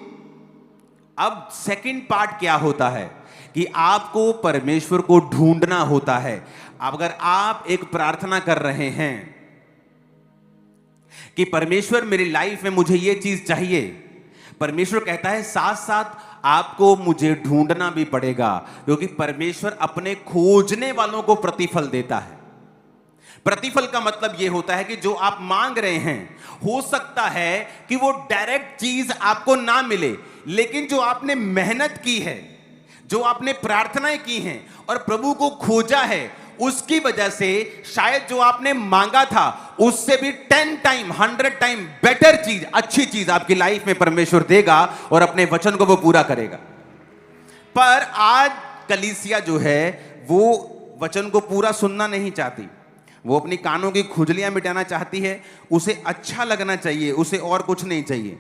अब सेकंड पार्ट क्या होता है कि आपको परमेश्वर को ढूंढना होता है। अब अगर आप एक प्रार्थना कर रहे हैं कि परमेश्वर मेरी लाइफ में मुझे यह चीज चाहिए, परमेश्वर कहता है साथ साथ आपको मुझे ढूंढना भी पड़ेगा, क्योंकि परमेश्वर अपने खोजने वालों को प्रतिफल देता है। प्रतिफल का मतलब यह होता है कि जो आप मांग रहे हैं, हो सकता है कि वो डायरेक्ट चीज आपको ना मिले, लेकिन जो आपने मेहनत की है, जो आपने प्रार्थनाएं की हैं और प्रभु को खोजा है, उसकी वजह से शायद जो आपने मांगा था उससे भी 10 टाइम 100 टाइम बेटर चीज, अच्छी चीज आपकी लाइफ में परमेश्वर देगा और अपने वचन को वो पूरा करेगा। पर आज कलीसिया जो है वो वचन को पूरा सुनना नहीं चाहती, वो अपनी कानों की खुजलियां मिटाना चाहती है। उसे अच्छा लगना चाहिए, उसे और कुछ नहीं चाहिए।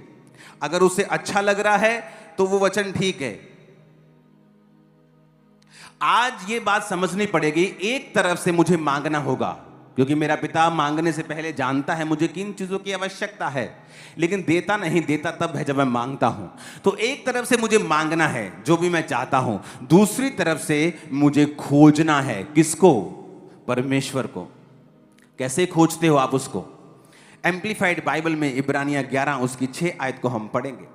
अगर उसे अच्छा लग रहा है तो वो वचन ठीक है। आज ये बात समझनी पड़ेगी, एक तरफ से मुझे मांगना होगा क्योंकि मेरा पिता मांगने से पहले जानता है मुझे किन चीजों की आवश्यकता है, लेकिन देता नहीं, देता तब है जब मैं मांगता हूं। तो एक तरफ से मुझे मांगना है जो भी मैं चाहता हूं, दूसरी तरफ से मुझे खोजना है। किसको? परमेश्वर को। कैसे खोजते हो आप उसको? एम्प्लीफाइड बाइबल में इब्रानिया 11 उसकी 6 आयत को हम पढ़ेंगे।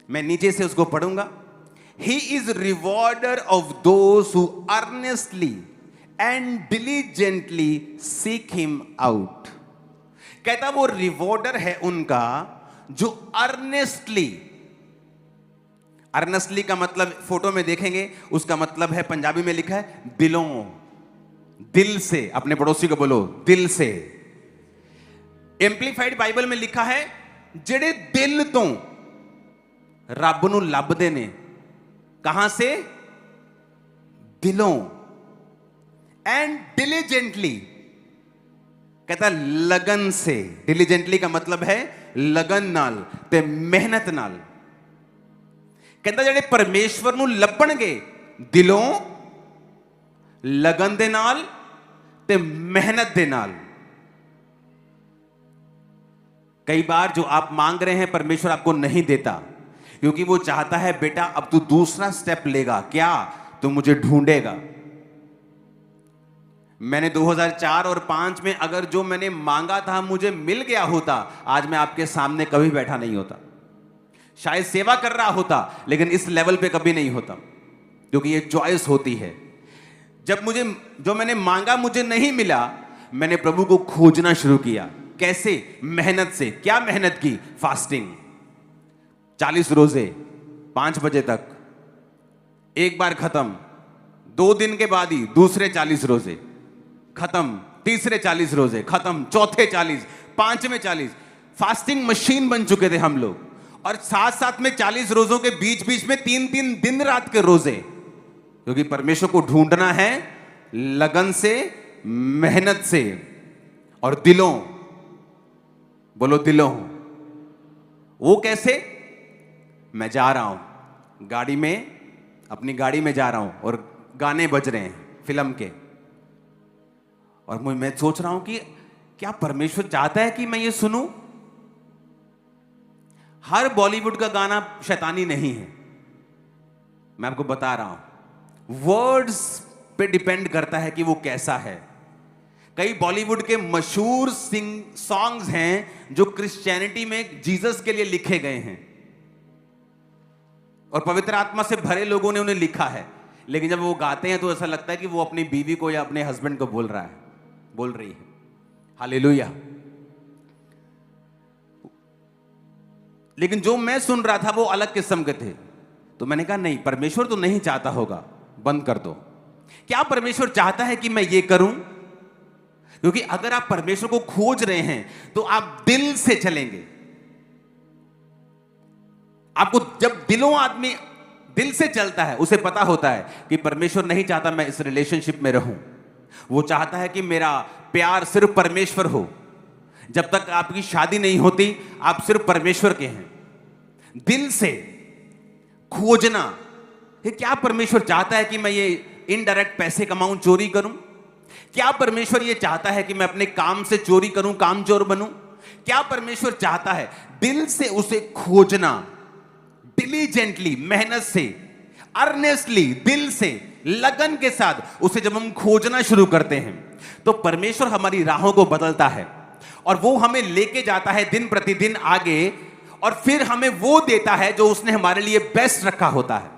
मैं नीचे से उसको पढ़ूंगा। He is rewarder of those who earnestly and diligently seek him out. कहता वो रिवॉर्डर है उनका जो अर्नेस्टली, अर्नेस्टली का मतलब फोटो में देखेंगे उसका मतलब है, पंजाबी में लिखा है दिलों, दिल से। अपने पड़ोसी को बोलो दिल से। एम्प्लीफाइड बाइबल में लिखा है जेड़े दिल तो रब नूं लभदे ने। कहां से? दिलों। एंड डिलीजेंटली, कहता लगन से। डिलीजेंटली का मतलब है लगन नाल ते मेहनत नाल। कहता जेड़े परमेश्वर नूं लभणगे दिलों, लगन दे नाल ते मेहनत दे नाल। कई बार जो आप मांग रहे हैं परमेश्वर आपको नहीं देता, क्योंकि वो चाहता है बेटा अब तू दूसरा स्टेप लेगा। क्या? तो मुझे ढूंढेगा। मैंने 2004 और 5 में अगर जो मैंने मांगा था मुझे मिल गया होता, आज मैं आपके सामने कभी बैठा नहीं होता। शायद सेवा कर रहा होता, लेकिन इस लेवल पे कभी नहीं होता, क्योंकि ये चॉइस होती है। जब मुझे जो मैंने मांगा मुझे नहीं मिला, मैंने प्रभु को खोजना शुरू किया। कैसे? मेहनत से। क्या मेहनत की? फास्टिंग, 40 रोजे 5 बजे तक, एक बार खत्म, 2 दिन के बाद ही दूसरे 40 रोजे खत्म, तीसरे 40 रोजे खत्म, चौथे 40, पांचवें 40। फास्टिंग मशीन बन चुके थे हम लोग। और साथ साथ में 40 रोजों के बीच बीच में 3-3 दिन रात के रोजे, क्योंकि परमेश्वर को ढूंढना है लगन से, मेहनत से और दिलों। बोलो दिलों। वो कैसे? मैं जा रहा हूं गाड़ी में, अपनी गाड़ी में जा रहा हूं और गाने बज रहे हैं फिल्म के, और मैं सोच रहा हूं कि क्या परमेश्वर चाहता है कि मैं ये सुनूं? हर बॉलीवुड का गाना शैतानी नहीं है, मैं आपको बता रहा हूं। वर्ड्स पे डिपेंड करता है कि वो कैसा है। कई बॉलीवुड के मशहूर सॉन्ग्स हैं जो क्रिश्चियनिटी में जीसस के लिए लिखे गए हैं और पवित्र आत्मा से भरे लोगों ने उन्हें लिखा है, लेकिन जब वो गाते हैं तो ऐसा लगता है कि वो अपनी बीवी को या अपने हस्बैंड को बोल रही है। हालेलुया। लेकिन जो मैं सुन रहा था वो अलग किस्म के थे, तो मैंने कहा नहीं, परमेश्वर तो नहीं चाहता होगा, बंद कर दो। क्या परमेश्वर चाहता है कि मैं ये करूं? क्योंकि अगर आप परमेश्वर को खोज रहे हैं तो आप दिल से चलेंगे। आपको जब आदमी दिल से चलता है, उसे पता होता है कि परमेश्वर नहीं चाहता मैं इस रिलेशनशिप में रहूं। वो चाहता है कि मेरा प्यार सिर्फ परमेश्वर हो। जब तक आपकी शादी नहीं होती, आप सिर्फ परमेश्वर के हैं। दिल से खोजना, क्या परमेश्वर चाहता है कि मैं ये इनडायरेक्ट पैसे कमाऊं, चोरी करूं? क्या परमेश्वर ये चाहता है कि मैं अपने काम से चोरी करूं, कामचोर बनूं? क्या परमेश्वर चाहता है? दिल से उसे खोजना, डिलीजेंटली, मेहनत से, अर्नेस्टली, दिल से, लगन के साथ उसे जब हम खोजना शुरू करते हैं तो परमेश्वर हमारी राहों को बदलता है और वो हमें लेके जाता है दिन प्रतिदिन आगे, और फिर हमें वो देता है जो उसने हमारे लिए बेस्ट रखा होता है।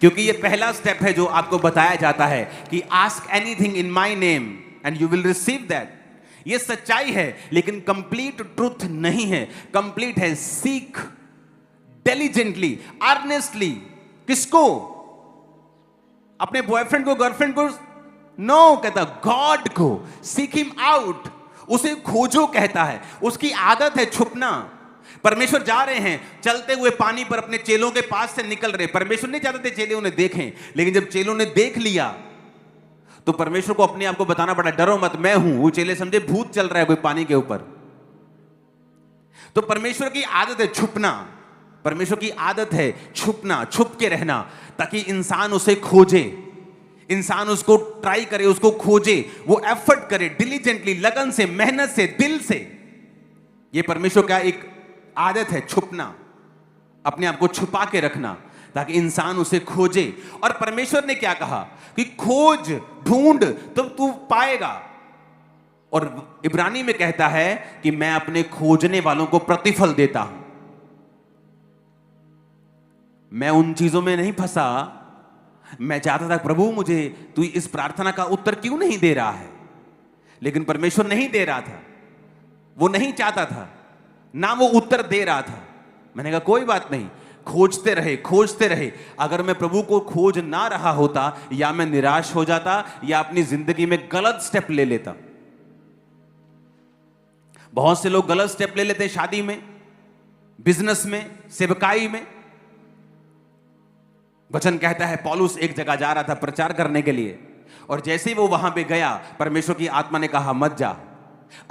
क्योंकि ये पहला स्टेप है जो आपको बताया जाता है कि ask anything in my name and you will receive that. ये सच्चाई है, लेकिन कंप्लीट ट्रुथ नहीं है। कंप्लीट है सीक डिलीजेंटली, अर्नेस्टली। किसको? अपने बॉयफ्रेंड को, गर्लफ्रेंड को? नो, कहता गॉड को। सीक हिम आउट, उसे खोजो कहता है। उसकी आदत है छुपना। परमेश्वर जा रहे हैं चलते हुए पानी पर, अपने चेलों के पास से निकल रहे। परमेश्वर नहीं चाहते थे चेले उन्हें देखें, लेकिन जब चेलों ने देख लिया तो परमेश्वर को अपने आप को बताना पड़ा, डरो मत, मैं हूं। वो चेले समझे भूत चल रहा है कोई पानी के ऊपर। तो परमेश्वर की आदत है छुपना। परमेश्वर की आदत है छुपना, छुप के रहना, ताकि इंसान उसे खोजे, इंसान उसको ट्राई करे, उसको खोजे, वो एफर्ट करे डिलीजेंटली, लगन से, मेहनत से, दिल से। ये परमेश्वर का एक आदत है, छुपना, अपने आप को छुपा के रखना, ताकि इंसान उसे खोजे। और परमेश्वर ने क्या कहा कि खोज, ढूंढ तो तू पाएगा। और इब्रानी में कहता है कि मैं अपने खोजने वालों को प्रतिफल देता हूं। मैं उन चीजों में नहीं फंसा। मैं चाहता था प्रभु मुझे तू इस प्रार्थना का उत्तर क्यों नहीं दे रहा है, लेकिन परमेश्वर नहीं दे रहा था। वो नहीं चाहता था, ना वो उत्तर दे रहा था। मैंने कहा कोई बात नहीं, खोजते रहे, खोजते रहे। अगर मैं प्रभु को खोज ना रहा होता, या मैं निराश हो जाता या अपनी जिंदगी में गलत स्टेप ले लेता। बहुत से लोग गलत स्टेप ले लेते हैं शादी में, बिजनेस में, सेवकाई में। वचन कहता है पौलुस एक जगह जा रहा था प्रचार करने के लिए, और जैसे ही वो वहां पे गया, परमेश्वर की आत्मा ने कहा मत जा।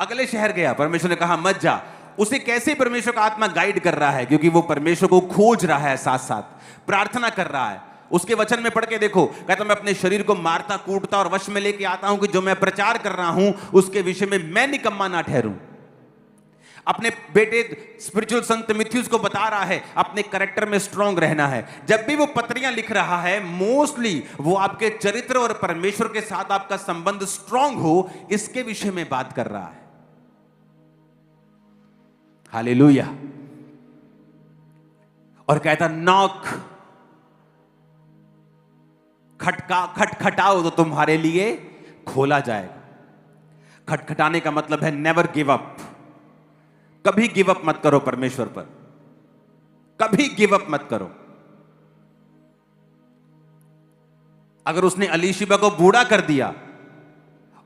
अगले शहर गया, परमेश्वर ने कहा मत जा। उसे कैसे परमेश्वर का आत्मा गाइड कर रहा है? क्योंकि वो परमेश्वर को खोज रहा है, साथ साथ प्रार्थना कर रहा है। उसके वचन में पढ़ के देखो, कहता मैं अपने शरीर को मारता, कूटता और वश में लेके आता हूं कि जो मैं प्रचार कर रहा हूं उसके विषय में मैं निकम्मा ना ठहरूं। अपने बेटे स्पिरिचुअल संत तिमुथियुस को बता रहा है अपने कैरेक्टर में स्ट्रांग रहना है। जब भी वो पत्रियां लिख रहा है, मोस्टली वो आपके चरित्र और परमेश्वर के साथ आपका संबंध स्ट्रांग हो, इसके विषय में बात कर रहा है। हालेलुया। और कहता नॉक, खटखटाओ तो तुम्हारे लिए खोला जाएगा। खटखटाने का मतलब है नेवर गिव अप। कभी गिव अप मत करो परमेश्वर पर, कभी गिव अप मत करो। अगर उसने अलीशिबा को बूढ़ा कर दिया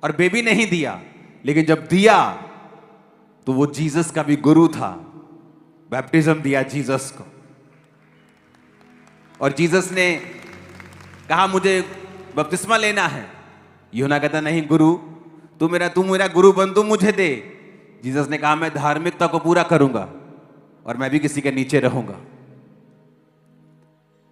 और बेबी नहीं दिया, लेकिन जब दिया तो वो जीसस का भी गुरु था, बैप्टिज्म दिया जीसस को। और जीसस ने कहा मुझे बपतिस्मा लेना है। यूहन्ना कहता नहीं गुरु, तू मेरा गुरु बन, तू मुझे दे। जीसस ने कहा मैं धार्मिकता को पूरा करूंगा और मैं भी किसी के नीचे रहूंगा।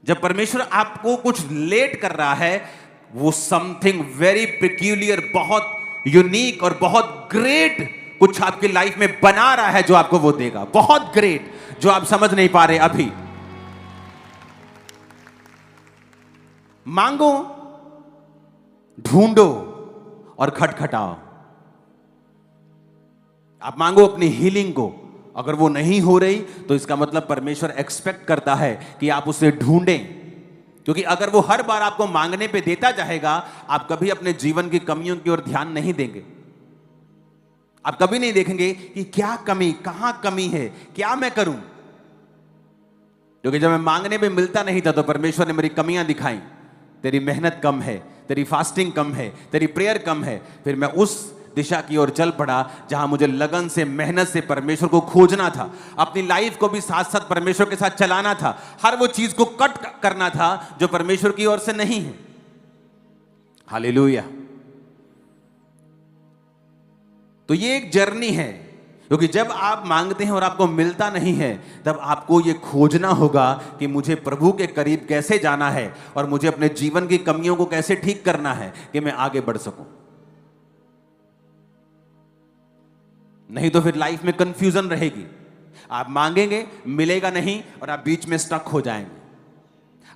जब परमेश्वर आपको कुछ लेट कर रहा है, वो समथिंग वेरी पेक्यूलियर, बहुत यूनिक और बहुत ग्रेट कुछ आपकी लाइफ में बना रहा है, जो आपको वो देगा। बहुत ग्रेट, जो आप समझ नहीं पा रहे अभी। मांगो, ढूंढो और खटखटाओ। आप मांगो अपनी हीलिंग को। अगर वो नहीं हो रही तो इसका मतलब परमेश्वर एक्सपेक्ट करता है कि आप उसे ढूंढें, क्योंकि अगर वो हर बार आपको मांगने पे देता जाएगा, आप कभी अपने जीवन की कमियों की ओर ध्यान नहीं देंगे। आप कभी नहीं देखेंगे कि क्या कमी, कहां कमी है, क्या मैं करूं। क्योंकि जब मैं मांगने पे मिलता नहीं था तो परमेश्वर ने मेरी कमियां दिखाई। तेरी मेहनत कम है, तेरी फास्टिंग कम है, तेरी प्रेयर कम है। फिर मैं उस दिशा की ओर चल पड़ा जहां मुझे लगन से, मेहनत से परमेश्वर को खोजना था। अपनी लाइफ को भी साथ साथ परमेश्वर के साथ चलाना था। हर वो चीज को कट करना था जो परमेश्वर की ओर से नहीं है। हालेलुया। तो ये एक जर्नी है, क्योंकि जब आप मांगते हैं और आपको मिलता नहीं है, तब आपको ये खोजना होगा कि मुझे प्रभु के करीब कैसे जाना है और मुझे अपने जीवन की कमियों को कैसे ठीक करना है कि मैं आगे बढ़ सकूं। नहीं तो फिर लाइफ में कंफ्यूजन रहेगी। आप मांगेंगे, मिलेगा नहीं, और आप बीच में स्टक हो जाएंगे।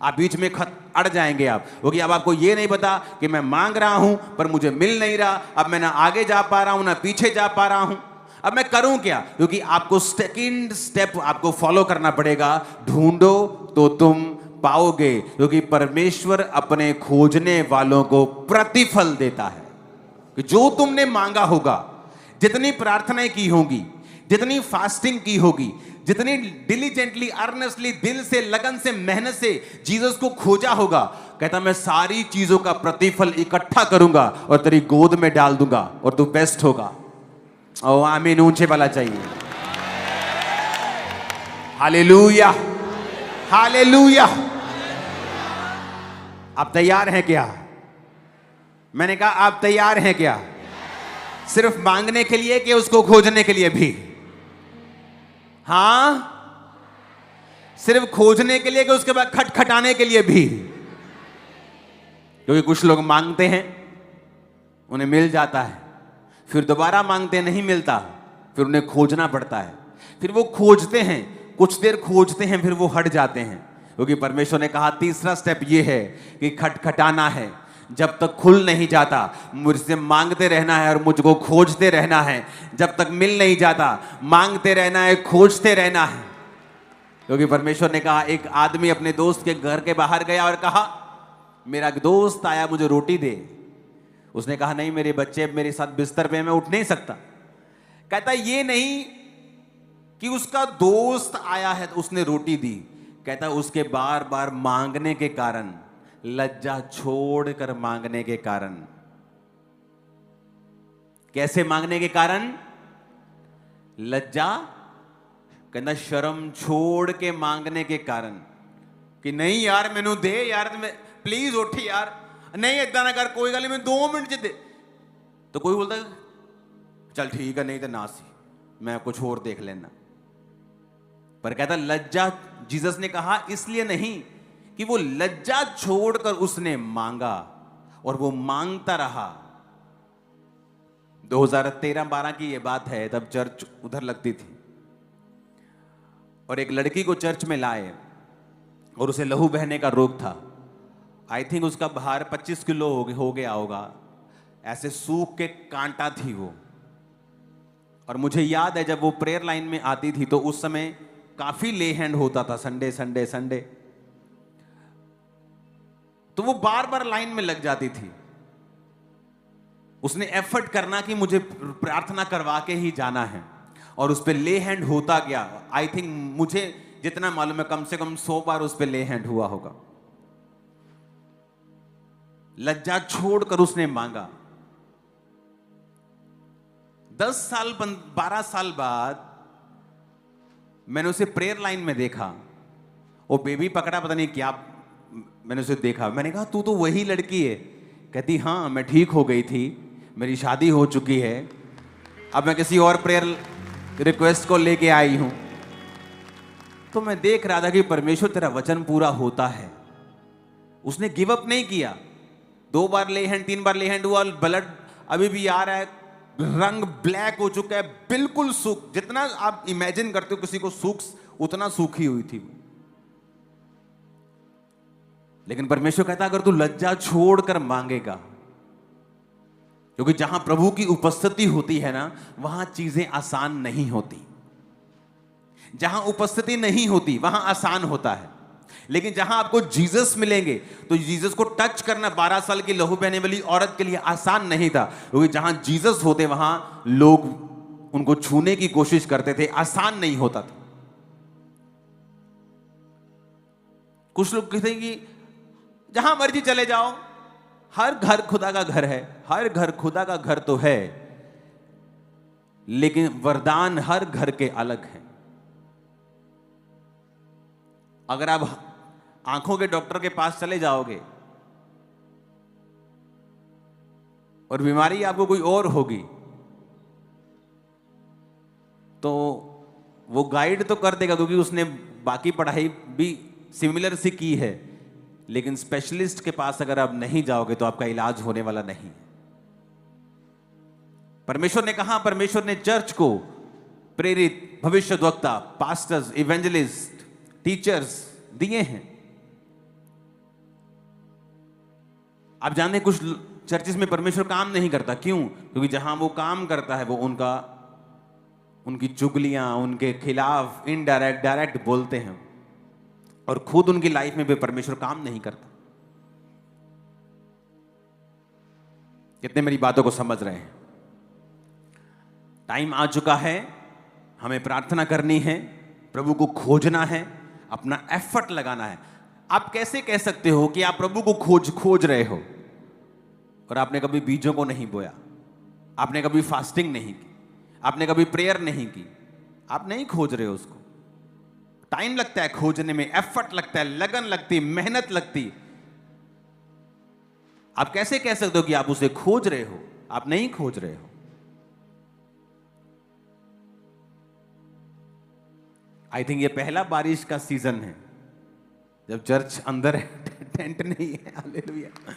आप बीच में अड़ जाएंगे आप, क्योंकि अब आपको ये नहीं पता कि मैं मांग रहा हूं पर मुझे मिल नहीं रहा। अब मैं ना आगे जा पा रहा हूं ना पीछे जा पा रहा हूं। अब मैं करूं क्या? क्योंकि आपको सेकंड स्टेप आपको फॉलो करना पड़ेगा। ढूंढो तो तुम पाओगे, क्योंकि परमेश्वर अपने खोजने वालों को प्रतिफल देता है। कि जो तुमने मांगा होगा, जितनी प्रार्थनाएं की होंगी, जितनी फास्टिंग की होगी, जितनी डिलीजेंटली, अर्नेस्टली, दिल से, लगन से, मेहनत से जीसस को खोजा होगा, कहता मैं सारी चीजों का प्रतिफल इकट्ठा करूंगा और तेरी गोद में डाल दूंगा और तू बेस्ट होगा। ओ आमीन, ऊंचे वाला चाहिए। Hallelujah, hallelujah. आप तैयार हैं क्या? मैंने कहा आप तैयार हैं क्या? सिर्फ मांगने के लिए कि उसको खोजने के लिए भी? हां, सिर्फ खोजने के लिए कि उसके बाद खटखटाने के लिए भी? क्योंकि कुछ लोग मांगते हैं, उन्हें मिल जाता है, फिर दोबारा मांगते नहीं मिलता, फिर उन्हें खोजना पड़ता है। फिर वो खोजते हैं, कुछ देर खोजते हैं, फिर वो हट जाते हैं। क्योंकि परमेश्वर ने कहा तीसरा स्टेप ये है कि खटखटाना है। जब तक खुल नहीं जाता, मुझसे मांगते रहना है और मुझको खोजते रहना है। जब तक मिल नहीं जाता, मांगते रहना है, खोजते रहना है। क्योंकि परमेश्वर ने कहा, एक आदमी अपने दोस्त के घर के बाहर गया और कहा मेरा दोस्त आया, मुझे रोटी दे। उसने कहा नहीं, मेरे बच्चे मेरे साथ बिस्तर पे, मैं उठ नहीं सकता। कहता ये नहीं कि उसका दोस्त आया है तो उसने रोटी दी। कहता उसके बार बार मांगने के कारण, लज्जा छोड़कर मांगने के कारण। कैसे मांगने के कारण? लज्जा, कहना शर्म छोड़ के मांगने के कारण। कि नहीं यार मैनू दे यार, प्लीज उठ यार, नहीं इतना ना कर, कोई गल नहीं, मैं 2 मिनट च दे। तो कोई बोलता चल ठीक है, नहीं तो ना सी, मैं कुछ और देख लेना। पर कहता लज्जा, जीसस ने कहा इसलिए नहीं कि वो लज्जा छोड़कर उसने मांगा और वो मांगता रहा। 2013-12 की ये बात है, तब चर्च उधर लगती थी और एक लड़की को चर्च में लाए और उसे लहू बहने का रोग था। आई थिंक उसका भार 25 किलो हो गया होगा। ऐसे सूख के कांटा थी वो, और मुझे याद है जब वो प्रेयर लाइन में आती थी तो उस समय काफी ले हैंड होता था, संडे संडे संडे, तो वो बार बार लाइन में लग जाती थी। उसने एफर्ट करना कि मुझे प्रार्थना करवा के ही जाना है, और उस पर ले हैंड होता गया। आई थिंक मुझे जितना मालूम है कम से कम 100 बार उस पर ले हैंड हुआ होगा। लज्जा छोड़कर उसने मांगा। 10 साल 12 साल बाद मैंने उसे प्रेयर लाइन में देखा। वो बेबी पकड़ा, पता नहीं क्या, मैंने उसे देखा। मैंने कहा तू तो वही लड़की है। कहती हाँ, मैं ठीक हो गई थी, मेरी शादी हो चुकी है, अब मैं किसी और प्रेयर रिक्वेस्ट को लेके आई हूं। तो मैं देख रहा था कि परमेश्वर तेरा वचन पूरा होता है। उसने गिव अप नहीं किया। 2 बार ले हैंड, 3 बार ले हैंड हुआ, ब्लड अभी भी आ रहा है, रंग ब्लैक हो चुका है, बिल्कुल सूख, जितना आप इमेजिन करते हो किसी को सूख, उतना सूखी हुई थी। लेकिन परमेश्वर कहता अगर तू लज्जा छोड़कर मांगेगा, क्योंकि जहां प्रभु की उपस्थिति होती है ना, वहां चीजें आसान नहीं होती। जहां उपस्थिति नहीं होती वहां आसान होता है। लेकिन जहां आपको जीसस मिलेंगे तो जीसस को टच करना 12 साल की लहू बहने वाली औरत के लिए आसान नहीं था, क्योंकि जहां जीसस होते वहां लोग उनको छूने की कोशिश करते थे, आसान नहीं होता था। कुछ लोग कहते हैं कि जहां मर्जी चले जाओ, हर घर खुदा का घर है। हर घर खुदा का घर तो है, लेकिन वरदान हर घर के अलग हैं। अगर आप आंखों के डॉक्टर के पास चले जाओगे और बीमारी आपको कोई और होगी, तो वो गाइड तो कर देगा क्योंकि उसने बाकी पढ़ाई भी सिमिलर सी की है। लेकिन स्पेशलिस्ट के पास अगर आप नहीं जाओगे तो आपका इलाज होने वाला नहीं। परमेश्वर ने कहा, परमेश्वर ने चर्च को प्रेरित भविष्यद्वक्ता, पास्टर्स, इवेंजलिस्ट, टीचर्स दिए हैं। आप जानते हैं कुछ चर्चेस में परमेश्वर काम नहीं करता। क्यों? क्योंकि जहां वो काम करता है वो उनकी चुगलियां, उनके खिलाफ इनडायरेक्ट डायरेक्ट बोलते हैं, और खुद उनकी लाइफ में भी परमेश्वर काम नहीं करता। कितने मेरी बातों को समझ रहे हैं? टाइम आ चुका है, हमें प्रार्थना करनी है, प्रभु को खोजना है, अपना एफर्ट लगाना है। आप कैसे कह सकते हो कि आप प्रभु को खोज रहे हो और आपने कभी बीजों को नहीं बोया, आपने कभी फास्टिंग नहीं की, आपने कभी प्रेयर नहीं की? आप नहीं खोज रहे हो उसको। टाइम लगता है खोजने में, एफर्ट लगता है, लगन लगती, मेहनत लगती। आप कैसे कह सकते हो कि आप उसे खोज रहे हो? आप नहीं खोज रहे हो। आई थिंक ये पहला बारिश का सीजन है जब चर्च अंदर है, टेंट नहीं है। हालेलुया।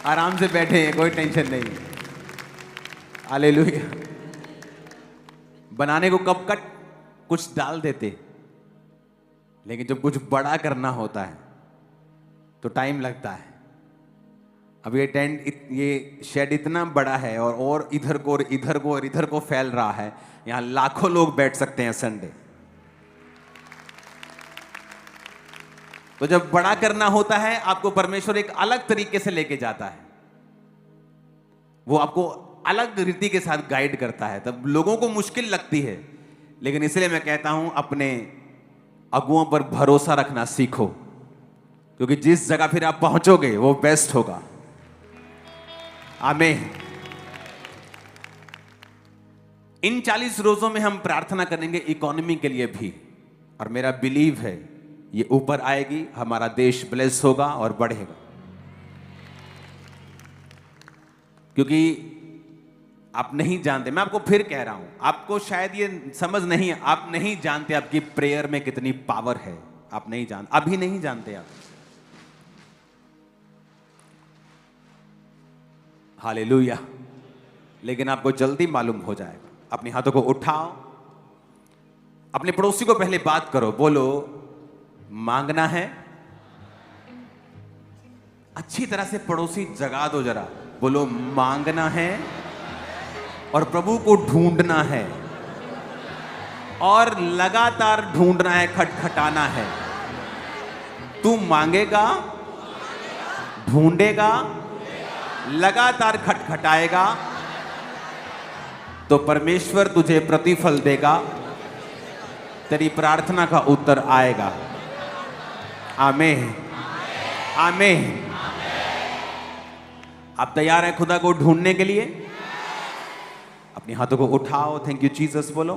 आराम से बैठे हैं, कोई टेंशन नहीं है। हालेलुया। बनाने को कब कट कुछ डाल देते, लेकिन जब कुछ बड़ा करना होता है तो टाइम लगता है। अब ये टेंट, ये शेड इतना बड़ा है और इधर को और इधर को और इधर को फैल रहा है। यहां लाखों लोग बैठ सकते हैं संडे। तो जब बड़ा करना होता है, आपको परमेश्वर एक अलग तरीके से लेके जाता है। वो आपको अलग रीति के साथ गाइड करता है। तब लोगों को मुश्किल लगती है, लेकिन इसलिए मैं कहता हूं अपने अगुओं पर भरोसा रखना सीखो, क्योंकि जिस जगह फिर आप पहुंचोगे वो बेस्ट होगा। आमीन। इन 40 रोजों में हम प्रार्थना करेंगे इकोनॉमी के लिए भी, और मेरा बिलीव है ये ऊपर आएगी, हमारा देश ब्लेस होगा और बढ़ेगा। क्योंकि आप नहीं जानते, मैं आपको फिर कह रहा हूं, आपको शायद ये समझ नहीं है, आप नहीं जानते आपकी प्रेयर में कितनी पावर है। आप नहीं जानते, अभी नहीं जानते आप। हालेलुया। लेकिन आपको जल्दी मालूम हो जाएगा। अपने हाथों को उठाओ, अपने पड़ोसी को पहले बात करो, बोलो मांगना है। अच्छी तरह से पड़ोसी जगा दो जरा, बोलो मांगना है। और प्रभु को ढूंढना है और लगातार ढूंढना है, खटखटाना है। तू मांगेगा, ढूंढेगा, लगातार खटखटाएगा तो परमेश्वर तुझे प्रतिफल देगा, तेरी प्रार्थना का उत्तर आएगा। आमीन, आमीन। आप तैयार हैं खुदा को ढूंढने के लिए? अपने हाथों को उठाओ, थैंक यू जीसस बोलो।